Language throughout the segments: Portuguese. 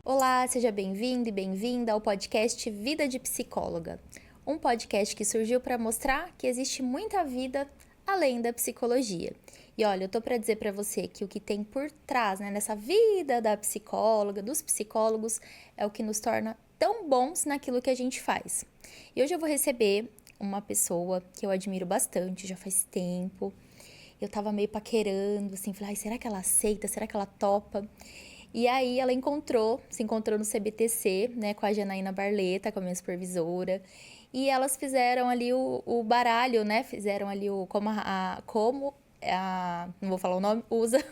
Olá, seja bem-vindo e bem-vinda ao podcast Vida de Psicóloga, um podcast que surgiu para mostrar que existe muita vida além da psicologia. E olha, eu tô para dizer para você que o que tem por trás, nessa vida da psicóloga, dos psicólogos, é o que nos torna tão bons naquilo que a gente faz. E hoje eu vou receber uma pessoa que eu admiro bastante, já faz tempo. Eu tava meio paquerando, assim, falei, ai, será que ela aceita? Será que ela topa? E aí ela se encontrou no CBTC, né, com a Janaína Barleta, com a minha supervisora. E elas fizeram ali o baralho, né? Fizeram ali não vou falar o nome, usa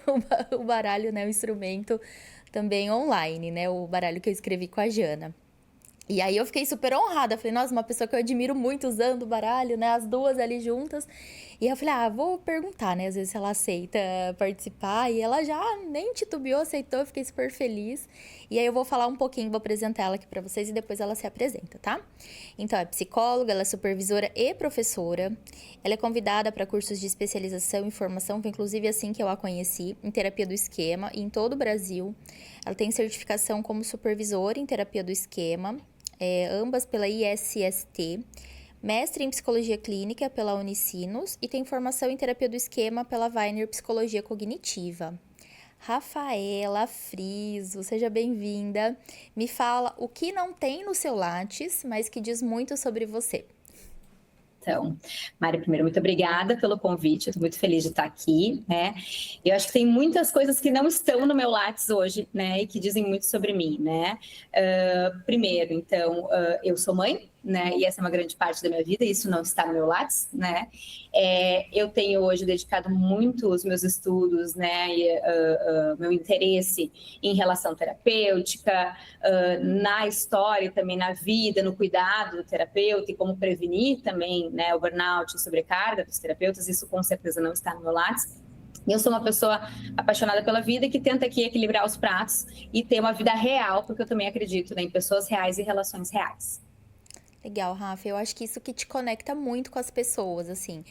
o baralho, né? O instrumento também online, né? O baralho que eu escrevi com a Jana. E aí eu fiquei super honrada, falei, nossa, uma pessoa que eu admiro muito usando o baralho, né, as duas ali juntas. E eu falei, vou perguntar, né, às vezes se ela aceita participar. E ela já nem titubeou, aceitou, eu fiquei super feliz. E aí eu vou falar um pouquinho, vou apresentar ela aqui pra vocês e depois ela se apresenta, tá? Então, é psicóloga, ela é supervisora e professora. Ela é convidada para cursos de especialização e formação, foi inclusive assim que eu a conheci, em terapia do esquema, em todo o Brasil. Ela tem certificação como supervisora em terapia do esquema, ambas pela ISST, mestre em psicologia clínica pela Unicinos e tem formação em terapia do esquema pela Weiner Psicologia Cognitiva. Rafaela Friso, seja bem-vinda. Me fala o que não tem no seu Lattes, mas que diz muito sobre você. Então, Mari, primeiro, muito obrigada pelo convite, eu estou muito feliz de estar aqui, né? Eu acho que tem muitas coisas que não estão no meu Lattes hoje, né, e que dizem muito sobre mim, né? Primeiro, então, eu sou mãe, né, e essa é uma grande parte da minha vida, e isso não está no meu Lattes, né? Eu tenho hoje dedicado muito os meus estudos, né, e meu interesse em relação terapêutica, na história e também na vida, no cuidado do terapeuta e como prevenir também, né, o burnout e sobrecarga dos terapeutas, isso com certeza não está no meu Lattes. Eu sou uma pessoa apaixonada pela vida que tenta aqui equilibrar os pratos e ter uma vida real, porque eu também acredito, né, em pessoas reais e relações reais. Legal, Rafa. Eu acho que isso que te conecta muito com as pessoas, assim.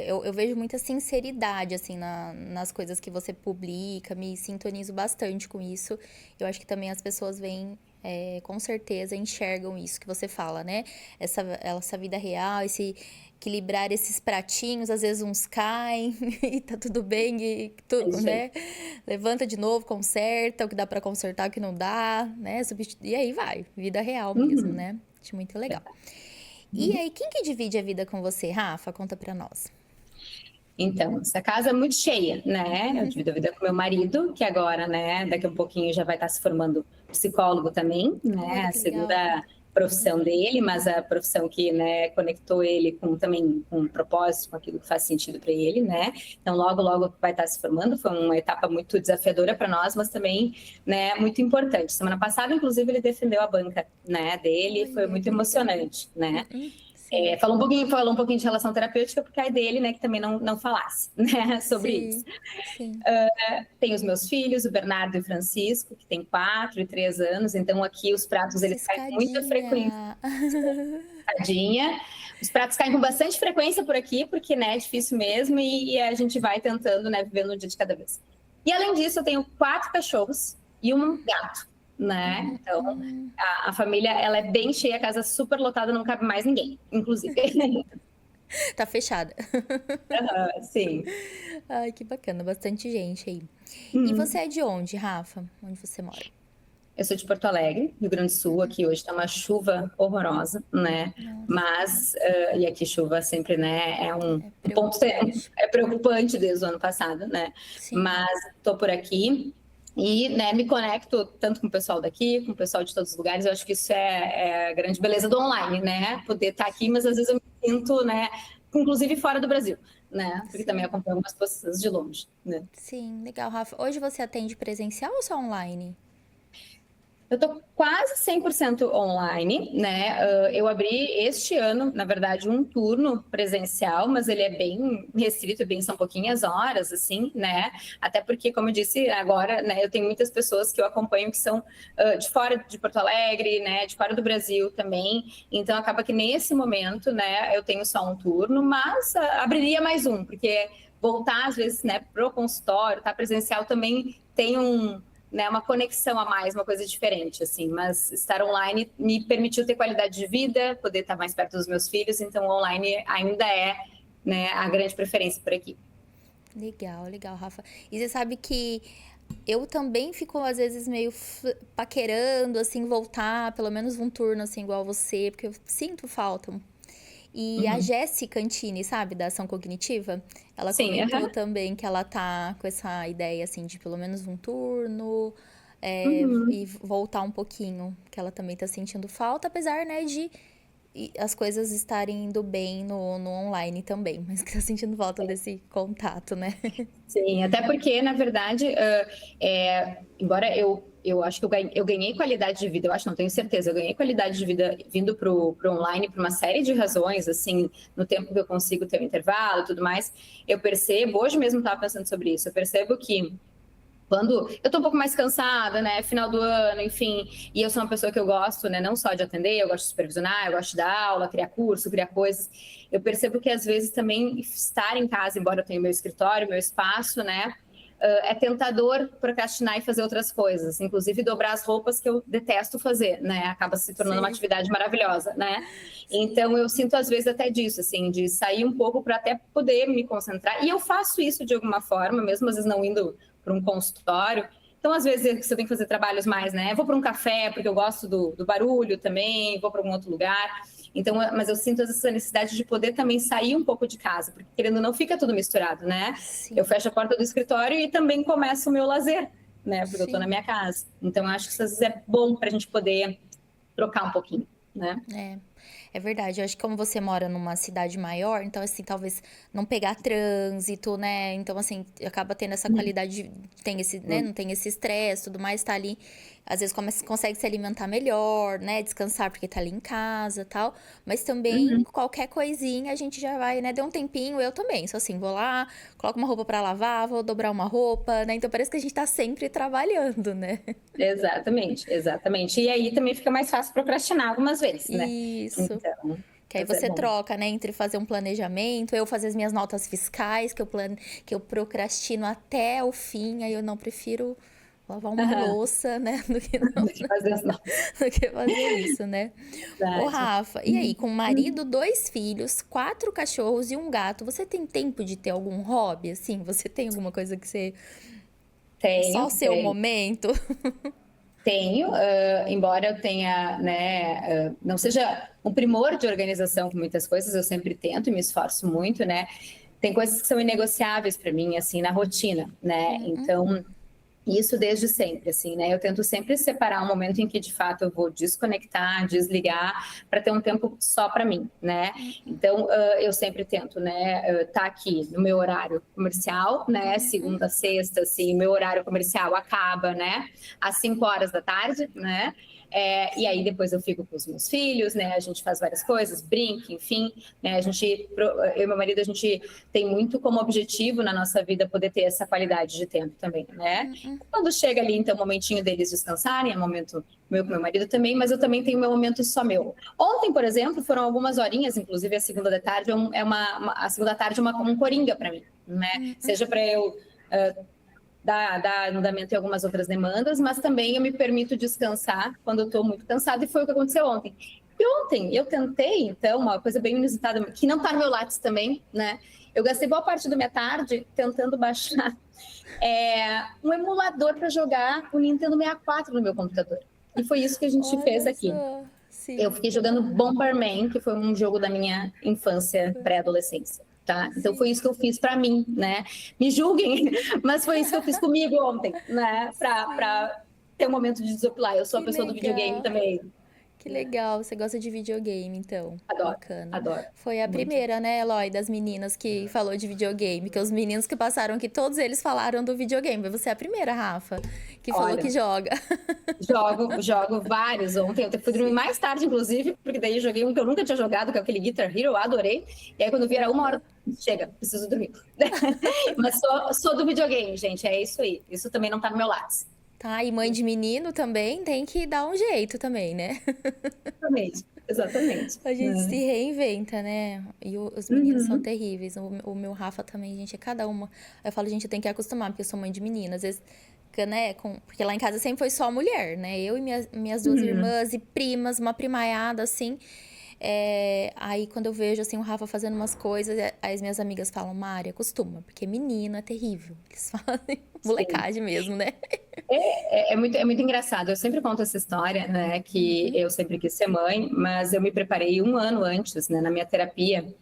Eu vejo muita sinceridade, assim, nas coisas que você publica, me sintonizo bastante com isso. Eu acho que também as pessoas veem, com certeza, enxergam isso que você fala, né? Essa vida real, esse equilibrar esses pratinhos, às vezes uns caem e tá tudo bem, né? Levanta de novo, conserta o que dá pra consertar, o que não dá, né? E aí vai, vida real mesmo, né? Acho muito legal. E aí, quem que divide a vida com você, Rafa? Conta pra nós. Então, essa casa é muito cheia, né? Eu divido a vida com meu marido, que agora, né, daqui a um pouquinho já vai estar se formando psicólogo também, né? Olha, A que legal. segunda profissão dele, mas a profissão que, né, conectou ele também com um propósito, com aquilo que faz sentido para ele, né? Então, logo vai estar se formando. Foi uma etapa muito desafiadora para nós, mas também, né, muito importante. Semana passada, inclusive, ele defendeu a banca, né, dele, foi muito emocionante, né? Falou um pouquinho de relação terapêutica, porque é dele, né, que também não falasse, né, sobre isso. Sim. Tem os meus filhos, o Bernardo e o Francisco, que tem 4 e 3 anos, então aqui os pratos eles caem com muita frequência. Tadinha. Os pratos caem com bastante frequência por aqui, porque, né, é difícil mesmo, e a gente vai tentando, né, viver no dia de cada vez. E além disso, eu tenho 4 cachorros e um gato, né? Então, a família, ela é bem cheia, a casa super lotada, não cabe mais ninguém, inclusive. Tá fechada. Sim. Ai, que bacana, bastante gente aí. E você é de onde, Rafa? Onde você mora? Eu sou de Porto Alegre, Rio Grande do Sul. Aqui hoje tá uma chuva horrorosa, né? Mas, e aqui chuva sempre, né, é um ponto, é preocupante desde o ano passado, né? Sim. Mas tô por aqui e, né, me conecto tanto com o pessoal daqui, com o pessoal de todos os lugares. Eu acho que isso é a grande beleza do online, né? Poder estar aqui, mas às vezes eu me sinto, né, inclusive fora do Brasil, né? Porque também acompanho algumas pessoas de longe, né? Sim, legal, Rafa. Hoje você atende presencial ou só online? Eu estou quase 100% online, né? Eu abri este ano, na verdade, um turno presencial, mas ele é bem restrito, são pouquinhas horas, assim, né? Até porque, como eu disse agora, né, eu tenho muitas pessoas que eu acompanho que são de fora de Porto Alegre, né? De fora do Brasil também. Então, acaba que nesse momento, né, eu tenho só um turno, mas abriria mais um, porque voltar, às vezes, né, pro consultório, tá presencial também tem né, uma conexão a mais, uma coisa diferente, assim. Mas estar online me permitiu ter qualidade de vida, poder estar mais perto dos meus filhos, então online ainda é, né, a grande preferência por aqui. Legal, legal, Rafa. E você sabe que eu também fico, às vezes, meio paquerando, assim, voltar, pelo menos um turno, assim, igual você, porque eu sinto falta. E a Jéssica Cantini, sabe, da Ação Cognitiva, ela Sim, comentou também que ela tá com essa ideia, assim, de pelo menos um turno, e voltar um pouquinho, que ela também tá sentindo falta, apesar, né, de as coisas estarem indo bem no online também, mas que tá sentindo falta desse contato, né? Sim, até porque, na verdade, embora eu acho que eu ganhei qualidade de vida, eu acho, não tenho certeza, eu ganhei qualidade de vida vindo pro online por uma série de razões, assim, no tempo que eu consigo ter um intervalo e tudo mais, eu percebo, hoje mesmo estava pensando sobre isso, eu percebo que quando eu tô um pouco mais cansada, né, final do ano, enfim, e eu sou uma pessoa que eu gosto, né, não só de atender, eu gosto de supervisionar, eu gosto de dar aula, criar curso, criar coisas. Eu percebo que às vezes também estar em casa, embora eu tenha meu escritório, meu espaço, né, é tentador procrastinar e fazer outras coisas, inclusive dobrar as roupas que eu detesto fazer, né, acaba se tornando uma atividade maravilhosa, né. Então eu sinto às vezes até disso, assim, de sair um pouco para até poder me concentrar, e eu faço isso de alguma forma, mesmo às vezes não indo para um consultório. Então, às vezes, você tem que fazer trabalhos mais, né? Vou para um café, porque eu gosto do barulho também, vou para algum outro lugar. Então, mas eu sinto essa necessidade de poder também sair um pouco de casa, porque querendo ou não, fica tudo misturado, né? Sim. Eu fecho a porta do escritório e também começo o meu lazer, né? Porque eu estou Sim. na minha casa. Então, eu acho que isso às vezes é bom para a gente poder trocar um pouquinho, né? É verdade. Eu acho que como você mora numa cidade maior, então, assim, talvez não pegar trânsito, né? Então, assim, acaba tendo essa qualidade, tem esse, né? Não tem esse estresse, tudo mais, tá ali. Às vezes consegue se alimentar melhor, né? Descansar porque tá ali em casa, tal. Mas também, qualquer coisinha, a gente já vai, né? Deu um tempinho, eu também. Só assim, vou lá, coloco uma roupa pra lavar, vou dobrar uma roupa, né? Então, parece que a gente tá sempre trabalhando, né? Exatamente, exatamente. E aí também fica mais fácil procrastinar algumas vezes, né? Isso. Então, Que aí mas é você bom. troca, né, entre fazer um planejamento, eu fazer as minhas notas fiscais, que eu procrastino até o fim, aí eu não prefiro lavar uma louça, né, do que, não, Deixa eu fazer as notas. do que fazer isso, né? Ô, Verdade. Rafa, e aí, com um marido, 2 filhos, 4 cachorros e um gato, você tem tempo de ter algum hobby, assim? Você tem alguma coisa que você... Só o seu Tenho. momento? Tenho, embora eu tenha, né, não seja um primor de organização com muitas coisas, eu sempre tento e me esforço muito, né? Tem coisas que são inegociáveis para mim, assim, na rotina, né? Então, isso desde sempre, assim, né? Eu tento sempre separar um momento em que, de fato, eu vou desconectar, desligar, para ter um tempo só para mim, né? Então, eu sempre tento, né, estar aqui no meu horário comercial, né? Segunda a sexta, assim, meu horário comercial acaba, né? Às 5 horas da tarde, né? E aí depois eu fico com os meus filhos, né? A gente faz várias coisas, brinca, enfim, né? Eu e meu marido, a gente tem muito como objetivo na nossa vida poder ter essa qualidade de tempo também, né? Quando chega ali, então, o momentinho deles descansarem, é momento meu com meu marido também, mas eu também tenho meu momento só meu. Ontem, por exemplo, foram algumas horinhas, inclusive a segunda da tarde a segunda tarde um coringa para mim, né? Seja para eu dar andamento em algumas outras demandas, mas também eu me permito descansar quando eu estou muito cansada, e foi o que aconteceu ontem. E ontem eu tentei, então, uma coisa bem inusitada, que não está no meu Lattes também, né? Eu gastei boa parte da minha tarde tentando baixar um emulador para jogar o Nintendo 64 no meu computador. E foi isso que a gente fez Olha aqui. só, sim. Eu fiquei jogando Bomberman, que foi um jogo da minha infância, pré-adolescência. Tá? Então foi isso que eu fiz para mim, né? Me julguem, mas foi isso que eu fiz comigo ontem, né? Para ter um momento de desopilar. Eu sou a Que pessoa do videogame legal. também. Que legal, você gosta de videogame, então. Adoro, Bacana. adoro. Foi a Muito. primeira, né, Eloy, das meninas que falou de videogame. Que os meninos que passaram aqui, todos eles falaram do videogame. Você é a primeira, Rafa, que falou que Olha, joga. jogo vários ontem. Eu fui dormir mais tarde, inclusive, porque daí eu joguei um que eu nunca tinha jogado, que é aquele Guitar Hero, eu adorei. E aí quando vi era 1 hora, chega, preciso dormir. Mas sou do videogame, gente, é isso aí. Isso também não tá no meu Lattes. Tá, e mãe de menino também tem que dar um jeito também, né? Exatamente, exatamente. A gente se reinventa, né? E os meninos são terríveis. O meu Rafa também, gente, é cada uma. Eu falo, gente, eu tenho que acostumar, porque eu sou mãe de menina. Às vezes né? Porque lá em casa sempre foi só mulher, né? Eu e minhas duas irmãs e primas, uma primaiada, assim. Aí quando eu vejo, assim, o Rafa fazendo umas coisas, as minhas amigas falam, Mari, acostuma, porque menino é terrível. Eles fazem Sim. molecagem mesmo, né? É muito engraçado. Eu sempre conto essa história, né? Que eu sempre quis ser mãe, mas eu me preparei um ano antes, né, na minha terapia,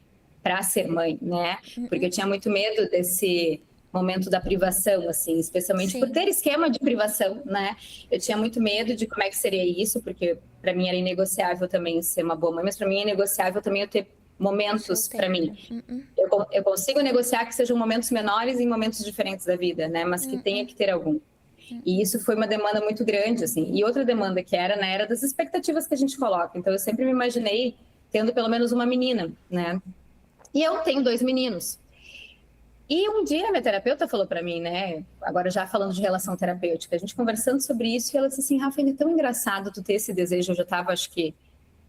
para ser mãe, né? Porque eu tinha muito medo desse momento da privação, assim, especialmente por Sim, ter esquema de privação, né? Eu tinha muito medo de como é que seria isso, porque para mim era inegociável também ser uma boa mãe, mas para mim é inegociável também eu ter o seu momentos para mim. tempo. Eu consigo negociar que sejam momentos menores em momentos diferentes da vida, né? Mas que tenha que ter algum. E isso foi uma demanda muito grande, assim. E outra demanda que era, né, era das expectativas que a gente coloca. Então, eu sempre me imaginei tendo pelo menos uma menina, né? E eu tenho 2 meninos. E um dia minha terapeuta falou para mim, né? Agora já falando de relação terapêutica, a gente conversando sobre isso, e ela disse assim, Rafa, é tão engraçado tu ter esse desejo. Eu já estava, acho que,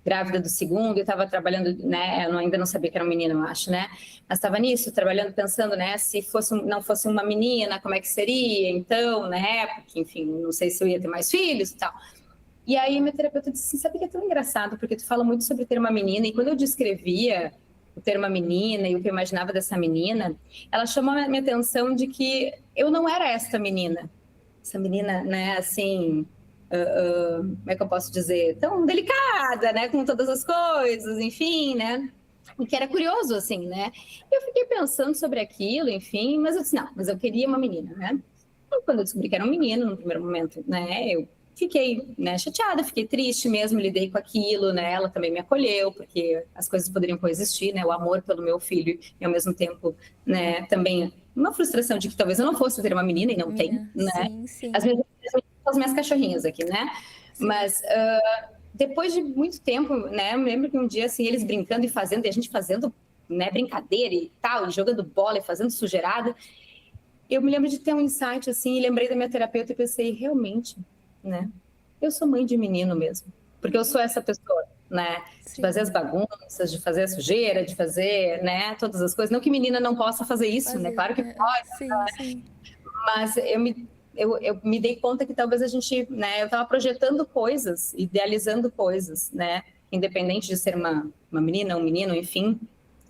grávida do segundo e estava trabalhando, né? Eu ainda não sabia que era um menino, eu acho, né? Mas estava nisso, trabalhando, pensando, né? Se fosse, não fosse uma menina, como é que seria? Então, né? Porque, enfim, não sei se eu ia ter mais filhos e tal. E aí minha terapeuta disse assim, sabe que é tão engraçado, porque tu fala muito sobre ter uma menina, e quando eu descrevia o ter uma menina e o que eu imaginava dessa menina, ela chamou a minha atenção de que eu não era esta menina. Essa menina, né, assim, como é que eu posso dizer? Tão delicada, né, com todas as coisas, enfim, né? O que era curioso, assim, né? Eu fiquei pensando sobre aquilo, enfim, mas eu disse, não, mas eu queria uma menina, né? E quando eu descobri que era um menino, no primeiro momento, né, eu fiquei, né, chateada, fiquei triste mesmo, lidei com aquilo, né? Ela também me acolheu, porque as coisas poderiam coexistir, né? O amor pelo meu filho e ao mesmo tempo, né, também uma frustração de que talvez eu não fosse ter uma menina e não tenho, Menina, né? sim, As sim, minhas, as minhas cachorrinhas aqui, né? sim. Mas depois de muito tempo, né? Eu me lembro que um dia assim eles brincando e fazendo, e a gente fazendo, né, brincadeira e tal, e jogando bola e fazendo sujeirada. Eu me lembro de ter um insight assim, e lembrei da minha terapeuta e pensei, realmente, né? Eu sou mãe de menino mesmo, porque eu sou essa pessoa, né? De fazer Sim, as bagunças, de fazer a sujeira, de fazer, né, todas as coisas. Não que menina não possa fazer isso, né? fazer. Claro que pode, Sim, sim. mas eu me dei conta que talvez a gente, né, eu estava projetando coisas, idealizando coisas, né? Independente de ser uma menina, um menino, enfim,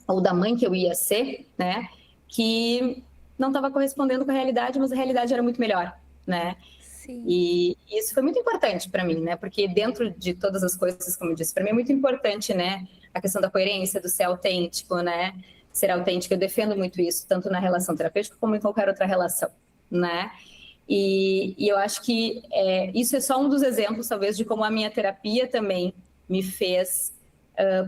ou da mãe que eu ia ser, né? Que não estava correspondendo com a realidade, mas a realidade era muito melhor, né? Sim. E isso foi muito importante para mim, né? Porque dentro de todas as coisas, como eu disse, para mim é muito importante, né? A questão da coerência, do ser autêntico, né? Ser autêntico, eu defendo muito isso, tanto na relação terapêutica como em qualquer outra relação, né? E eu acho que isso é só um dos exemplos, talvez, de como a minha terapia também me fez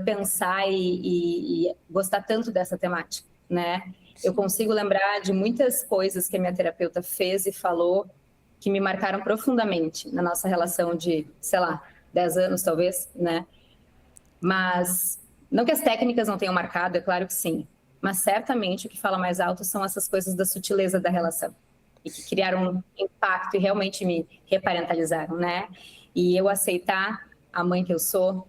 pensar e gostar tanto dessa temática, né? Eu Sim. consigo lembrar de muitas coisas que a minha terapeuta fez e falou que me marcaram profundamente na nossa relação de, sei lá, 10 anos talvez, né? Mas não que as técnicas não tenham marcado, é claro que sim, mas certamente o que fala mais alto são essas coisas da sutileza da relação e que criaram um impacto e realmente me reparentalizaram, né? E eu aceitar a mãe que eu sou,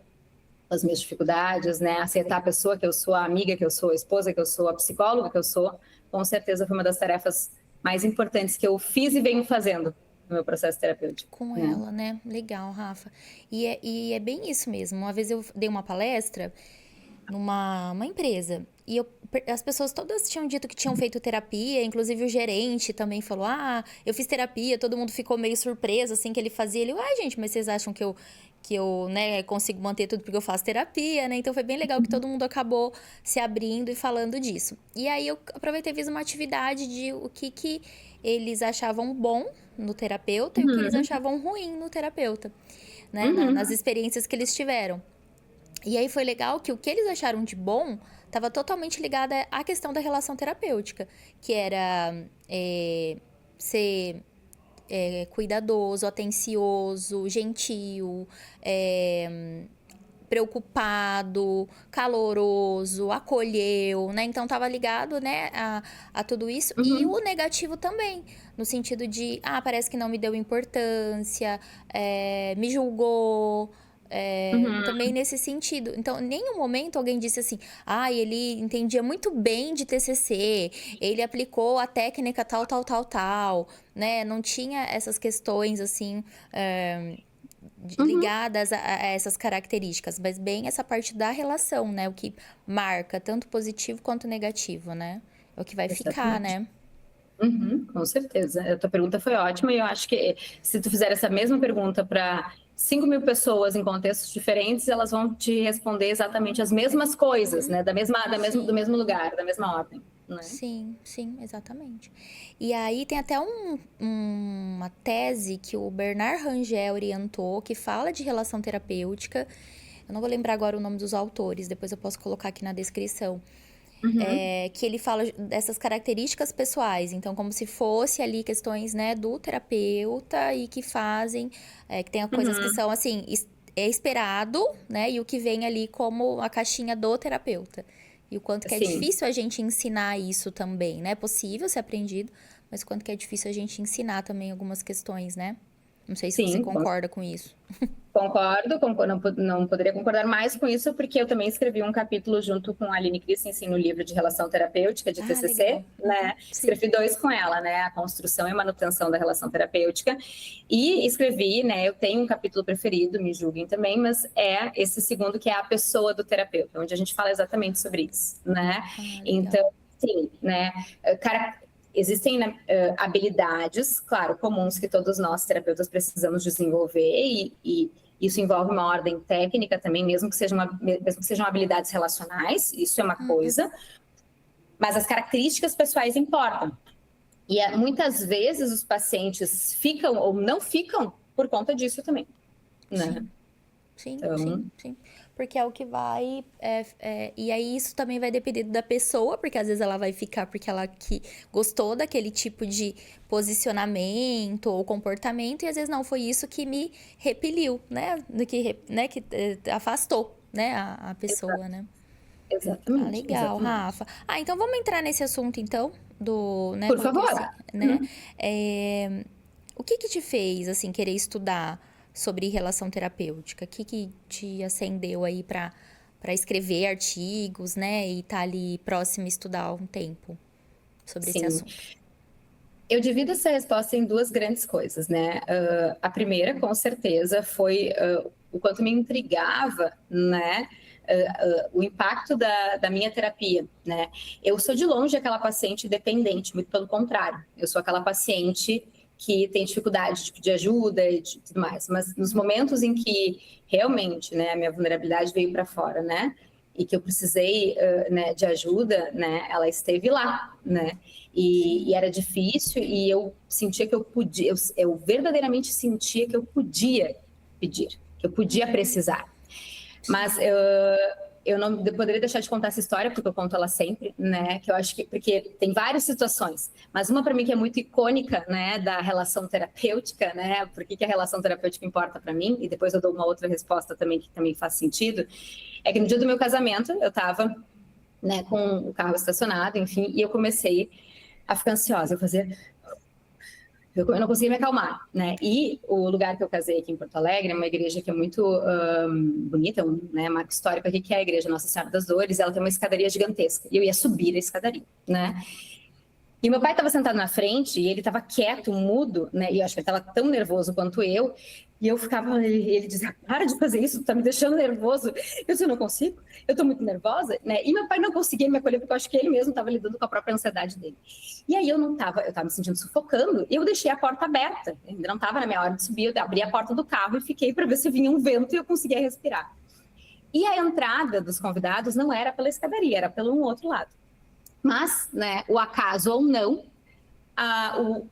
as minhas dificuldades, né? Aceitar a pessoa que eu sou, a amiga que eu sou, a esposa que eu sou, a psicóloga que eu sou, com certeza foi uma das tarefas mais importantes que eu fiz e venho fazendo no meu processo terapêutico, Com né? ela, né? Legal, Rafa. E é bem isso mesmo. Uma vez eu dei uma palestra numa uma empresa. E as pessoas todas tinham dito que tinham feito terapia, inclusive o gerente também falou: Ah, eu fiz terapia, todo mundo ficou meio surpreso assim que ele fazia. Ele, ai, gente, mas vocês acham que eu, né, consigo manter tudo porque eu faço terapia, né? Então foi bem legal que todo mundo acabou se abrindo e falando disso. E aí eu aproveitei e fiz uma atividade de o que eles achavam bom no terapeuta e o que eles Uhum, achavam ruim no terapeuta, né? Nas uhum, experiências que eles tiveram. E aí foi legal que o que eles acharam de bom estava totalmente ligado à questão da relação terapêutica, que era ser cuidadoso, atencioso, gentil, preocupado, caloroso, acolheu, né? Então tava ligado, né, a tudo isso. E o uhum. negativo também, no sentido de, parece que não me deu importância, me julgou, também nesse sentido. Então, em nenhum momento alguém disse assim, ele entendia muito bem de TCC, ele aplicou a técnica tal, tal, tal, tal, né? Não tinha essas questões, assim, ligadas a essas características, mas bem essa parte da relação, né? O que marca, tanto positivo quanto negativo, né? É o que vai ficar, Exatamente. né? Com certeza. A tua pergunta foi ótima e eu acho que se tu fizer essa mesma pergunta para 5.000 pessoas em contextos diferentes, elas vão te responder exatamente as mesmas coisas, né? Do mesmo lugar, da mesma ordem. Né? Sim, sim, exatamente. E aí tem até uma tese que o Bernard Rangel orientou, que fala de relação terapêutica. Eu não vou lembrar agora o nome dos autores, depois eu posso colocar aqui na descrição. Que ele fala dessas características pessoais, então como se fosse ali questões, né, do terapeuta e que fazem, que tem coisas que são assim, é esperado, né, e o que vem ali como a caixinha do terapeuta. E o quanto que é difícil a gente ensinar isso também, né? É possível ser aprendido, mas o quanto que é difícil a gente ensinar também algumas questões, né? Não sei se você concorda com isso. Concordo, não poderia concordar mais com isso, porque eu também escrevi um capítulo junto com a Aline Christensen no livro de Relação Terapêutica, de TCC, legal. né? Escrevi 2 com ela, né? A construção e manutenção da relação terapêutica. E escrevi, né? Eu tenho um capítulo preferido, me julguem também, mas é esse segundo, que é a pessoa do terapeuta, onde a gente fala exatamente sobre isso, né? Então, sim, né? Existem habilidades, claro, comuns que todos nós, terapeutas, precisamos desenvolver e isso envolve uma ordem técnica também, mesmo que sejam habilidades relacionais, isso é uma coisa, mas as características pessoais importam. E muitas vezes os pacientes ficam ou não ficam por conta disso também, né? Sim, porque é o que vai... e aí isso também vai depender da pessoa, porque às vezes ela vai ficar porque ela gostou daquele tipo de posicionamento ou comportamento, e às vezes não, foi isso que me repeliu, né? Que afastou, né, a pessoa, né? Exatamente. Legal, Rafa. Então vamos entrar nesse assunto, então, do... né, por favor. Né? O que te fez, assim, querer estudar sobre relação terapêutica? O que te acendeu aí para escrever artigos, né? E estar ali próximo a estudar há um tempo sobre esse assunto? Eu divido essa resposta em 2 grandes coisas, né? A primeira, com certeza, foi o quanto me intrigava, né? O impacto da minha terapia, né? Eu sou de longe aquela paciente dependente, muito pelo contrário. Eu sou aquela paciente que tem dificuldade de pedir ajuda e tudo mais. Mas nos momentos em que realmente, né, a minha vulnerabilidade veio para fora, né? E que eu precisei né, de ajuda, né? Ela esteve lá, né? E era difícil e eu sentia que eu podia, eu verdadeiramente sentia que eu podia pedir, que eu podia precisar. Mas eu não poderia deixar de contar essa história, porque eu conto ela sempre, né? Que eu acho que, porque tem várias situações, mas uma para mim que é muito icônica, né? Da relação terapêutica, né? Por que a relação terapêutica importa para mim? E depois eu dou uma outra resposta também, que também faz sentido. É que no dia do meu casamento, eu estava, né, com o carro estacionado, enfim, e eu comecei a ficar ansiosa. Eu não conseguia me acalmar, né? E o lugar que eu casei aqui em Porto Alegre é uma igreja que é muito bonita, né? Marco histórico aqui, que é a Igreja Nossa Senhora das Dores. Ela tem uma escadaria gigantesca. E eu ia subir a escadaria, né? E meu pai estava sentado na frente e ele estava quieto, mudo, né? E eu acho que ele estava tão nervoso quanto eu. E eu ficava, ele dizia, para de fazer isso, tá me deixando nervoso. Eu disse, eu não consigo, eu tô muito nervosa, né? E meu pai não conseguia me acolher, porque eu acho que ele mesmo estava lidando com a própria ansiedade dele. E aí eu estava me sentindo sufocando, e eu deixei a porta aberta. Ainda não estava na minha hora de subir, eu abri a porta do carro e fiquei para ver se vinha um vento e eu conseguia respirar. E a entrada dos convidados não era pela escadaria, era pelo um outro lado. Mas, né, o acaso ou não,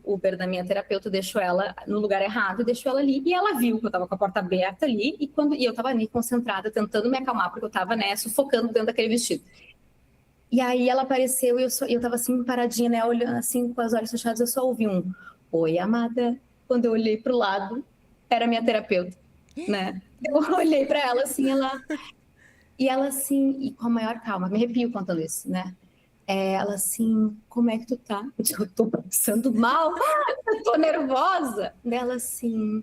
o Uber da minha terapeuta deixou ela no lugar errado, deixou ela ali, e ela viu que eu estava com a porta aberta ali, e eu estava ali concentrada, tentando me acalmar, porque eu estava, né, sufocando dentro daquele vestido. E aí ela apareceu e eu estava assim, paradinha, né, olhando assim, com os olhos fechados, eu só ouvi um, oi, amada. Quando eu olhei para o lado, era minha terapeuta, né? Eu olhei para ela assim, e ela assim, e com a maior calma, me arrepio contando isso, né? Ela assim, como é que tu tá? Eu tô passando mal, eu tô nervosa. Ela assim,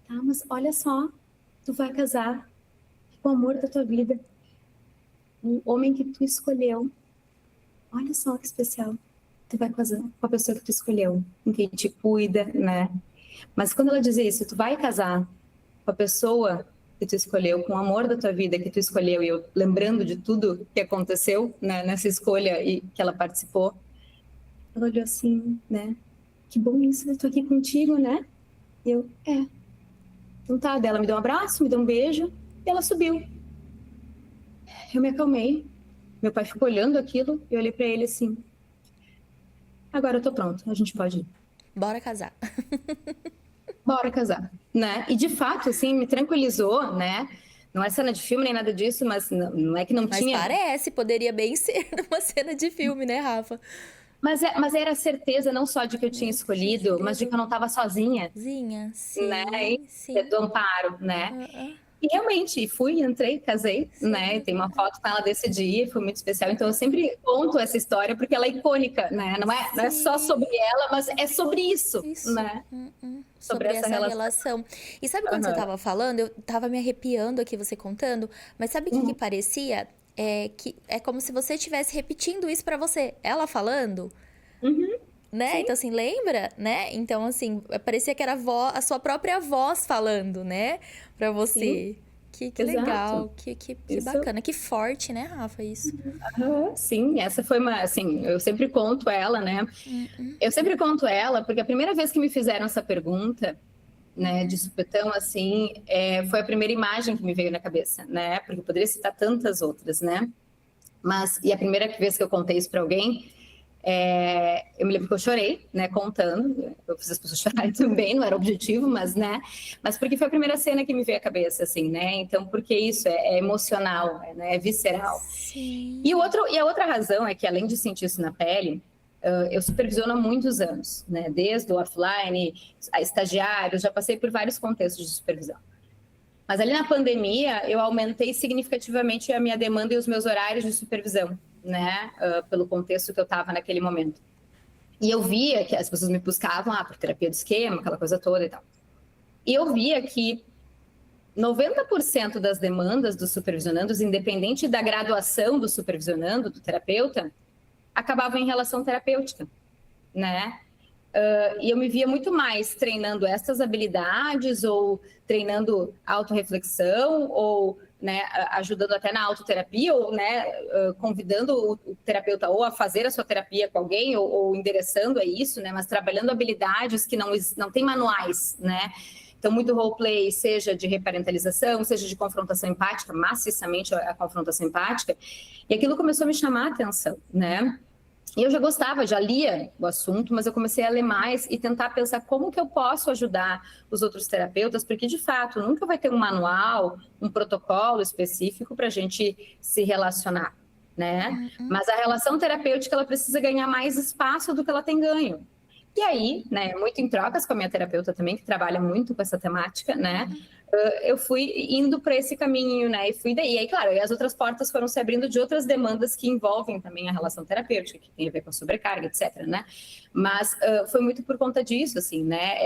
tá, mas olha só, tu vai casar, o amor da tua vida, o homem que tu escolheu. Olha só que especial. Tu vai casar com a pessoa que tu escolheu, com quem te cuida, né? Mas quando ela dizia isso, tu vai casar com a pessoa que tu escolheu, com o amor da tua vida que tu escolheu, e eu lembrando de tudo que aconteceu, né, nessa escolha e que ela participou, ela olhou assim, né? Que bom isso, eu tô aqui contigo, né? E eu, então tá. Ela me deu um abraço, me deu um beijo, e ela subiu. Eu me acalmei. Meu pai ficou olhando aquilo, e eu olhei pra ele assim, agora eu tô pronto, a gente pode ir. Bora casar. Bora casar, né? E de fato, assim, me tranquilizou, né? Não é cena de filme nem nada disso, mas não é que não Mas tinha. parece, poderia bem ser uma cena de filme, né, Rafa? Mas era a certeza não só de que eu tinha escolhido, mas de que eu não estava sozinha, Zinha, sim, né? sim. Do amparo, né? Ah, E realmente fui, entrei, casei, né? E tem uma foto com ela desse dia, foi muito especial. Então eu sempre conto essa história porque ela é icônica, né? Não é só sobre ela, mas é sobre isso, isso. né? Sobre essa relação. E sabe quando você Aham. tava falando, eu tava me arrepiando aqui você contando, mas sabe o que parecia? Que é como se você estivesse repetindo isso pra você. Ela falando, Uhum. né? Sim. Então, assim, lembra, né? Então, assim, parecia que era a sua própria voz falando, né? Pra você. Que Exato. legal, que Isso. bacana, que forte, né, Rafa, isso. Sim, essa foi uma, assim, eu sempre conto ela, né? Eu sempre conto ela porque a primeira vez que me fizeram essa pergunta, né, de supetão, assim, foi a primeira imagem que me veio na cabeça, né? Porque eu poderia citar tantas outras, né? E a primeira vez que eu contei isso para alguém, eu me lembro que eu chorei, né, contando. Eu fiz as pessoas chorarem também, não era objetivo, mas, né? Mas porque foi a primeira cena que me veio à cabeça, assim, né? Então, porque isso é emocional, né, é visceral. Sim. E a outra razão é que, além de sentir isso na pele, eu supervisiono há muitos anos, né? Desde o offline, a estagiário, já passei por vários contextos de supervisão. Mas ali na pandemia, eu aumentei significativamente a minha demanda e os meus horários de supervisão, né? Pelo contexto que eu estava naquele momento. E eu via que as pessoas me buscavam por terapia de esquema, aquela coisa toda e tal. E eu via que 90% das demandas dos supervisionandos, independente da graduação do supervisionando, do terapeuta, acabavam em relação terapêutica, né? E eu me via muito mais treinando essas habilidades ou treinando autorreflexão ou, né, ajudando até na autoterapia ou, né, convidando o terapeuta ou a fazer a sua terapia com alguém ou endereçando a isso, né, mas trabalhando habilidades que não tem manuais, né? Então, muito roleplay, seja de reparentalização, seja de confrontação empática, maciçamente a confrontação empática, e aquilo começou a me chamar a atenção, né? E eu já gostava, já lia o assunto, mas eu comecei a ler mais e tentar pensar como que eu posso ajudar os outros terapeutas, porque, de fato, nunca vai ter um manual, um protocolo específico para a gente se relacionar, né? Mas a relação terapêutica, ela precisa ganhar mais espaço do que ela tem ganho. E aí, né, muito em trocas com a minha terapeuta também, que trabalha muito com essa temática, né? Eu fui indo para esse caminho, né? E fui daí. E aí, claro, as outras portas foram se abrindo de outras demandas que envolvem também a relação terapêutica, que tem a ver com a sobrecarga, etc, né? Mas foi muito por conta disso, assim, né?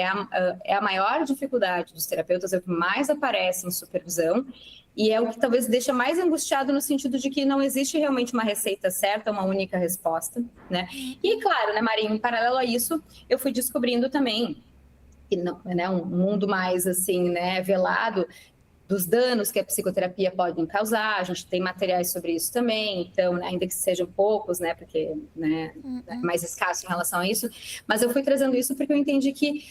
É a maior dificuldade dos terapeutas, é o que mais aparece em supervisão, e é o que talvez deixa mais angustiado no sentido de que não existe realmente uma receita certa, uma única resposta, né? E claro, né, Marinho, em paralelo a isso, eu fui descobrindo também que não, né, um mundo mais assim, né, velado dos danos que a psicoterapia pode causar. A gente tem materiais sobre isso também, então, né, ainda que sejam poucos, né, porque, né, é mais escasso em relação a isso, mas eu fui trazendo isso porque eu entendi que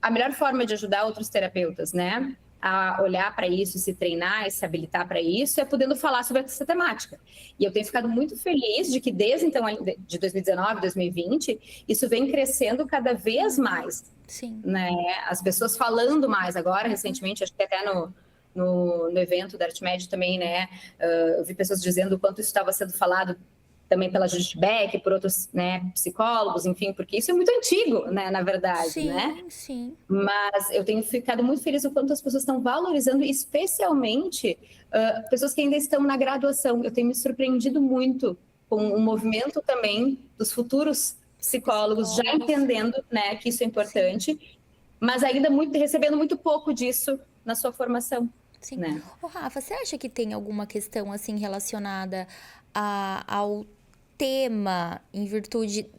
a melhor forma de ajudar outros terapeutas, né, a olhar para isso, se treinar e se habilitar para isso, é podendo falar sobre essa temática. E eu tenho ficado muito feliz de que desde então, de 2019, 2020, isso vem crescendo cada vez mais. Sim. Né? As pessoas falando mais agora, recentemente, acho que até no evento da ArtMed também, né? Eu vi pessoas dizendo o quanto isso estava sendo falado também pela Judith Beck, por outros, né, psicólogos, enfim, porque isso é muito antigo, né, na verdade, Sim, né? sim. Mas eu tenho ficado muito feliz o quanto as pessoas estão valorizando, especialmente pessoas que ainda estão na graduação. Eu tenho me surpreendido muito com o movimento também dos futuros psicólogos, já entendendo, né, que isso é importante, mas ainda recebendo muito pouco disso na sua formação. sim. né? Ô, Rafa, você acha que tem alguma questão, assim, relacionada ao tema em virtude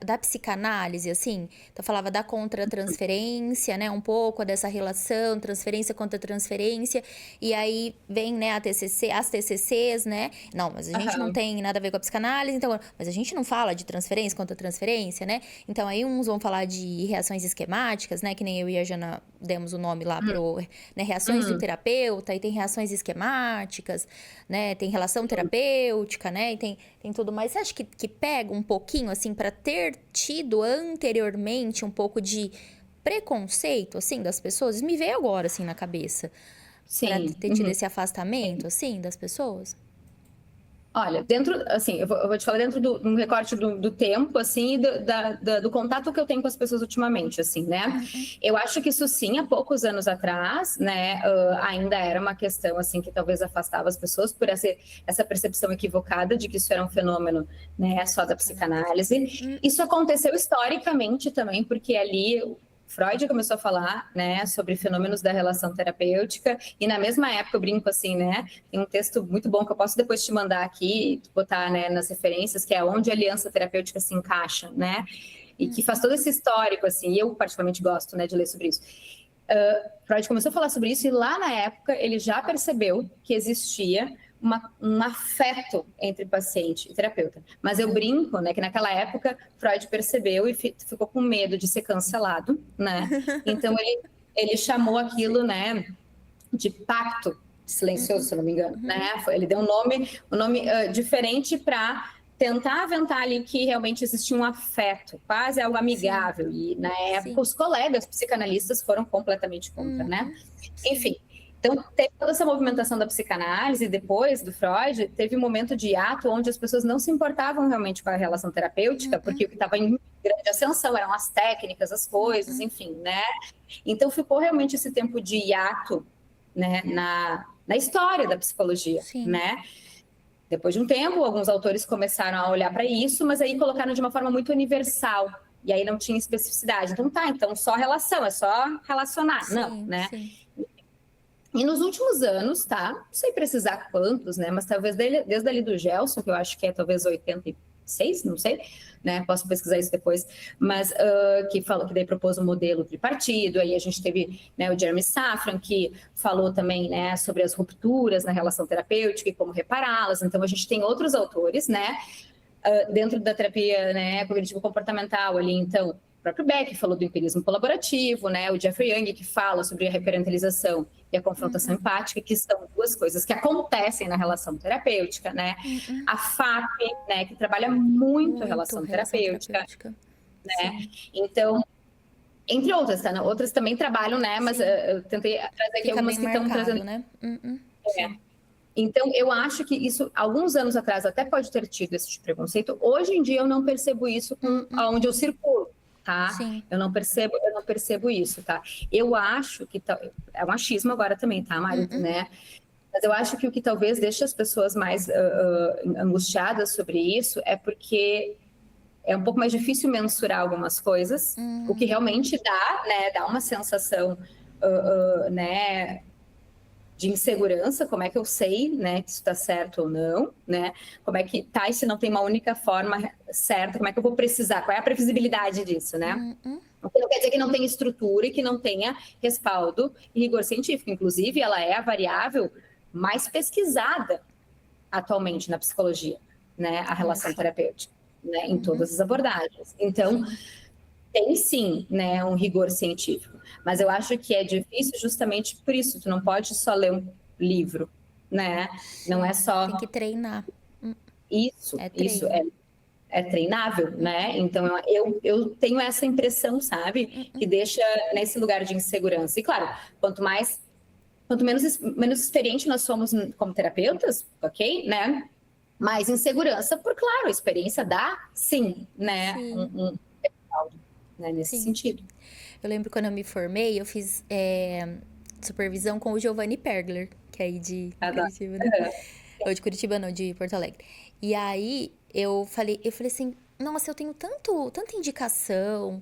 da psicanálise, assim? Então, eu falava da contratransferência, né? Um pouco dessa relação, transferência contra transferência. E aí vem, né, as TCCs, né? Não, mas a gente não Aham. tem nada a ver com a psicanálise, então... Mas a gente não fala de transferência contra transferência, né? Então, aí uns vão falar de reações esquemáticas, né? Que nem eu e a Jana demos o nome lá pro... Né, reações do Uhum. terapeuta, e tem reações esquemáticas, né? Tem relação terapêutica, né? E tem tudo mais. Você acha que pega um pouquinho, assim, para ter tido anteriormente um pouco de preconceito, assim, das pessoas? Me veio agora, assim, na cabeça. Para Sim. ter tido Uhum. esse afastamento, assim, das pessoas? Olha, dentro, assim, eu vou te falar dentro do recorte do tempo, assim, e do contato que eu tenho com as pessoas ultimamente, assim, né? Uhum, Eu acho que isso sim, há poucos anos atrás, né, ainda era uma questão, assim, que talvez afastava as pessoas por essa percepção equivocada de que isso era um fenômeno, né, só da psicanálise. psicanálise. Isso aconteceu historicamente também, porque ali Freud começou a falar, né, sobre fenômenos da relação terapêutica, e na mesma época eu brinco assim, né, tem um texto muito bom que eu posso depois te mandar aqui, botar, né, nas referências, que é Onde a Aliança Terapêutica se Encaixa, né, e que faz todo esse histórico, assim, e eu particularmente gosto, né, de ler sobre isso. Freud começou a falar sobre isso e lá na época ele já percebeu que existia um afeto entre paciente e terapeuta. Mas eu brinco, né, que naquela época Freud percebeu e ficou com medo de ser cancelado, né? Então ele chamou aquilo, né, de pacto silencioso, se eu não me engano, né? Ele deu um nome diferente para tentar aventar ali que realmente existia um afeto, quase algo Sim, amigável. E na época sim. os colegas psicanalistas foram completamente contra, né? Sim. Enfim, então teve toda essa movimentação da psicanálise, depois do Freud, teve um momento de hiato onde as pessoas não se importavam realmente com a relação terapêutica, porque o que estava em grande ascensão eram as técnicas, as coisas, enfim, né? Então ficou realmente esse tempo de hiato, né, na história da psicologia, Sim. né? Depois de um tempo, alguns autores começaram a olhar para isso, mas aí colocaram de uma forma muito universal. E aí não tinha especificidade. Então tá, então só relação, é só relacionar. Não, Sim, né? sim. E nos últimos anos, tá? Não sei precisar quantos, né? Mas talvez desde ali do Gelson, que eu acho que é talvez 86, não sei, né? Posso pesquisar isso depois, mas que falou que daí propôs um modelo tripartido. Aí a gente teve, né, o Jeremy Safran, que falou também, né, sobre as rupturas na relação terapêutica e como repará-las. Então a gente tem outros autores, né, dentro da terapia, né, cognitivo-comportamental ali, então, o próprio Beck falou do empirismo colaborativo, né, o Jeffrey Young que fala sobre a referentalização e a confrontação empática, que são duas coisas que acontecem na relação terapêutica, né, a FAP, né, que trabalha muito a Muito relação relação terapêutica, terapêutica. né, Sim, então, entre outras, tá? Outras também trabalham, né, mas sim. eu tentei trazer aqui Fica algumas bem que estão trazendo. marcado, né? Sim. Então, eu acho que isso, alguns anos atrás, até pode ter tido esse tipo de preconceito. Hoje em dia, eu não percebo isso com onde eu circulo, tá? Sim. Eu não percebo isso, tá? Eu acho que é um achismo agora também, tá, Mário, né? Mas eu acho que o que talvez deixe as pessoas mais angustiadas sobre isso é porque é um pouco mais difícil mensurar algumas coisas, o que realmente dá, né? Dá uma sensação, né? De insegurança, como é que eu sei, né, que isso está certo ou não, né? Como é que tá, e se não tem uma única forma certa, como é que eu vou precisar? Qual é a previsibilidade disso, né? O que não quer dizer que não tenha estrutura e que não tenha respaldo e rigor científico. Inclusive, ela é a variável mais pesquisada atualmente na psicologia, né? A relação Nossa. terapêutica, né? Em todas as abordagens. Então, Sim. tem sim, né, um rigor científico, mas eu acho que é difícil justamente por isso. Tu não pode só ler um livro, né? Não é Sim. só Tem que treinar. isso, É isso treino. é treinável, né? Então eu tenho essa impressão, sabe, que deixa nesse lugar de insegurança. E claro, quanto menos experiente nós somos como terapeutas, ok, né? Mais insegurança, por claro, a experiência dá, sim, né? Sim. Né, nesse Sim. sentido. Eu lembro quando eu me formei, eu fiz supervisão com o Giovanni Pergler, que é aí de Adoro. Curitiba, né? Ou de Curitiba não, de Porto Alegre. E aí eu falei assim, nossa, eu tenho tanta indicação,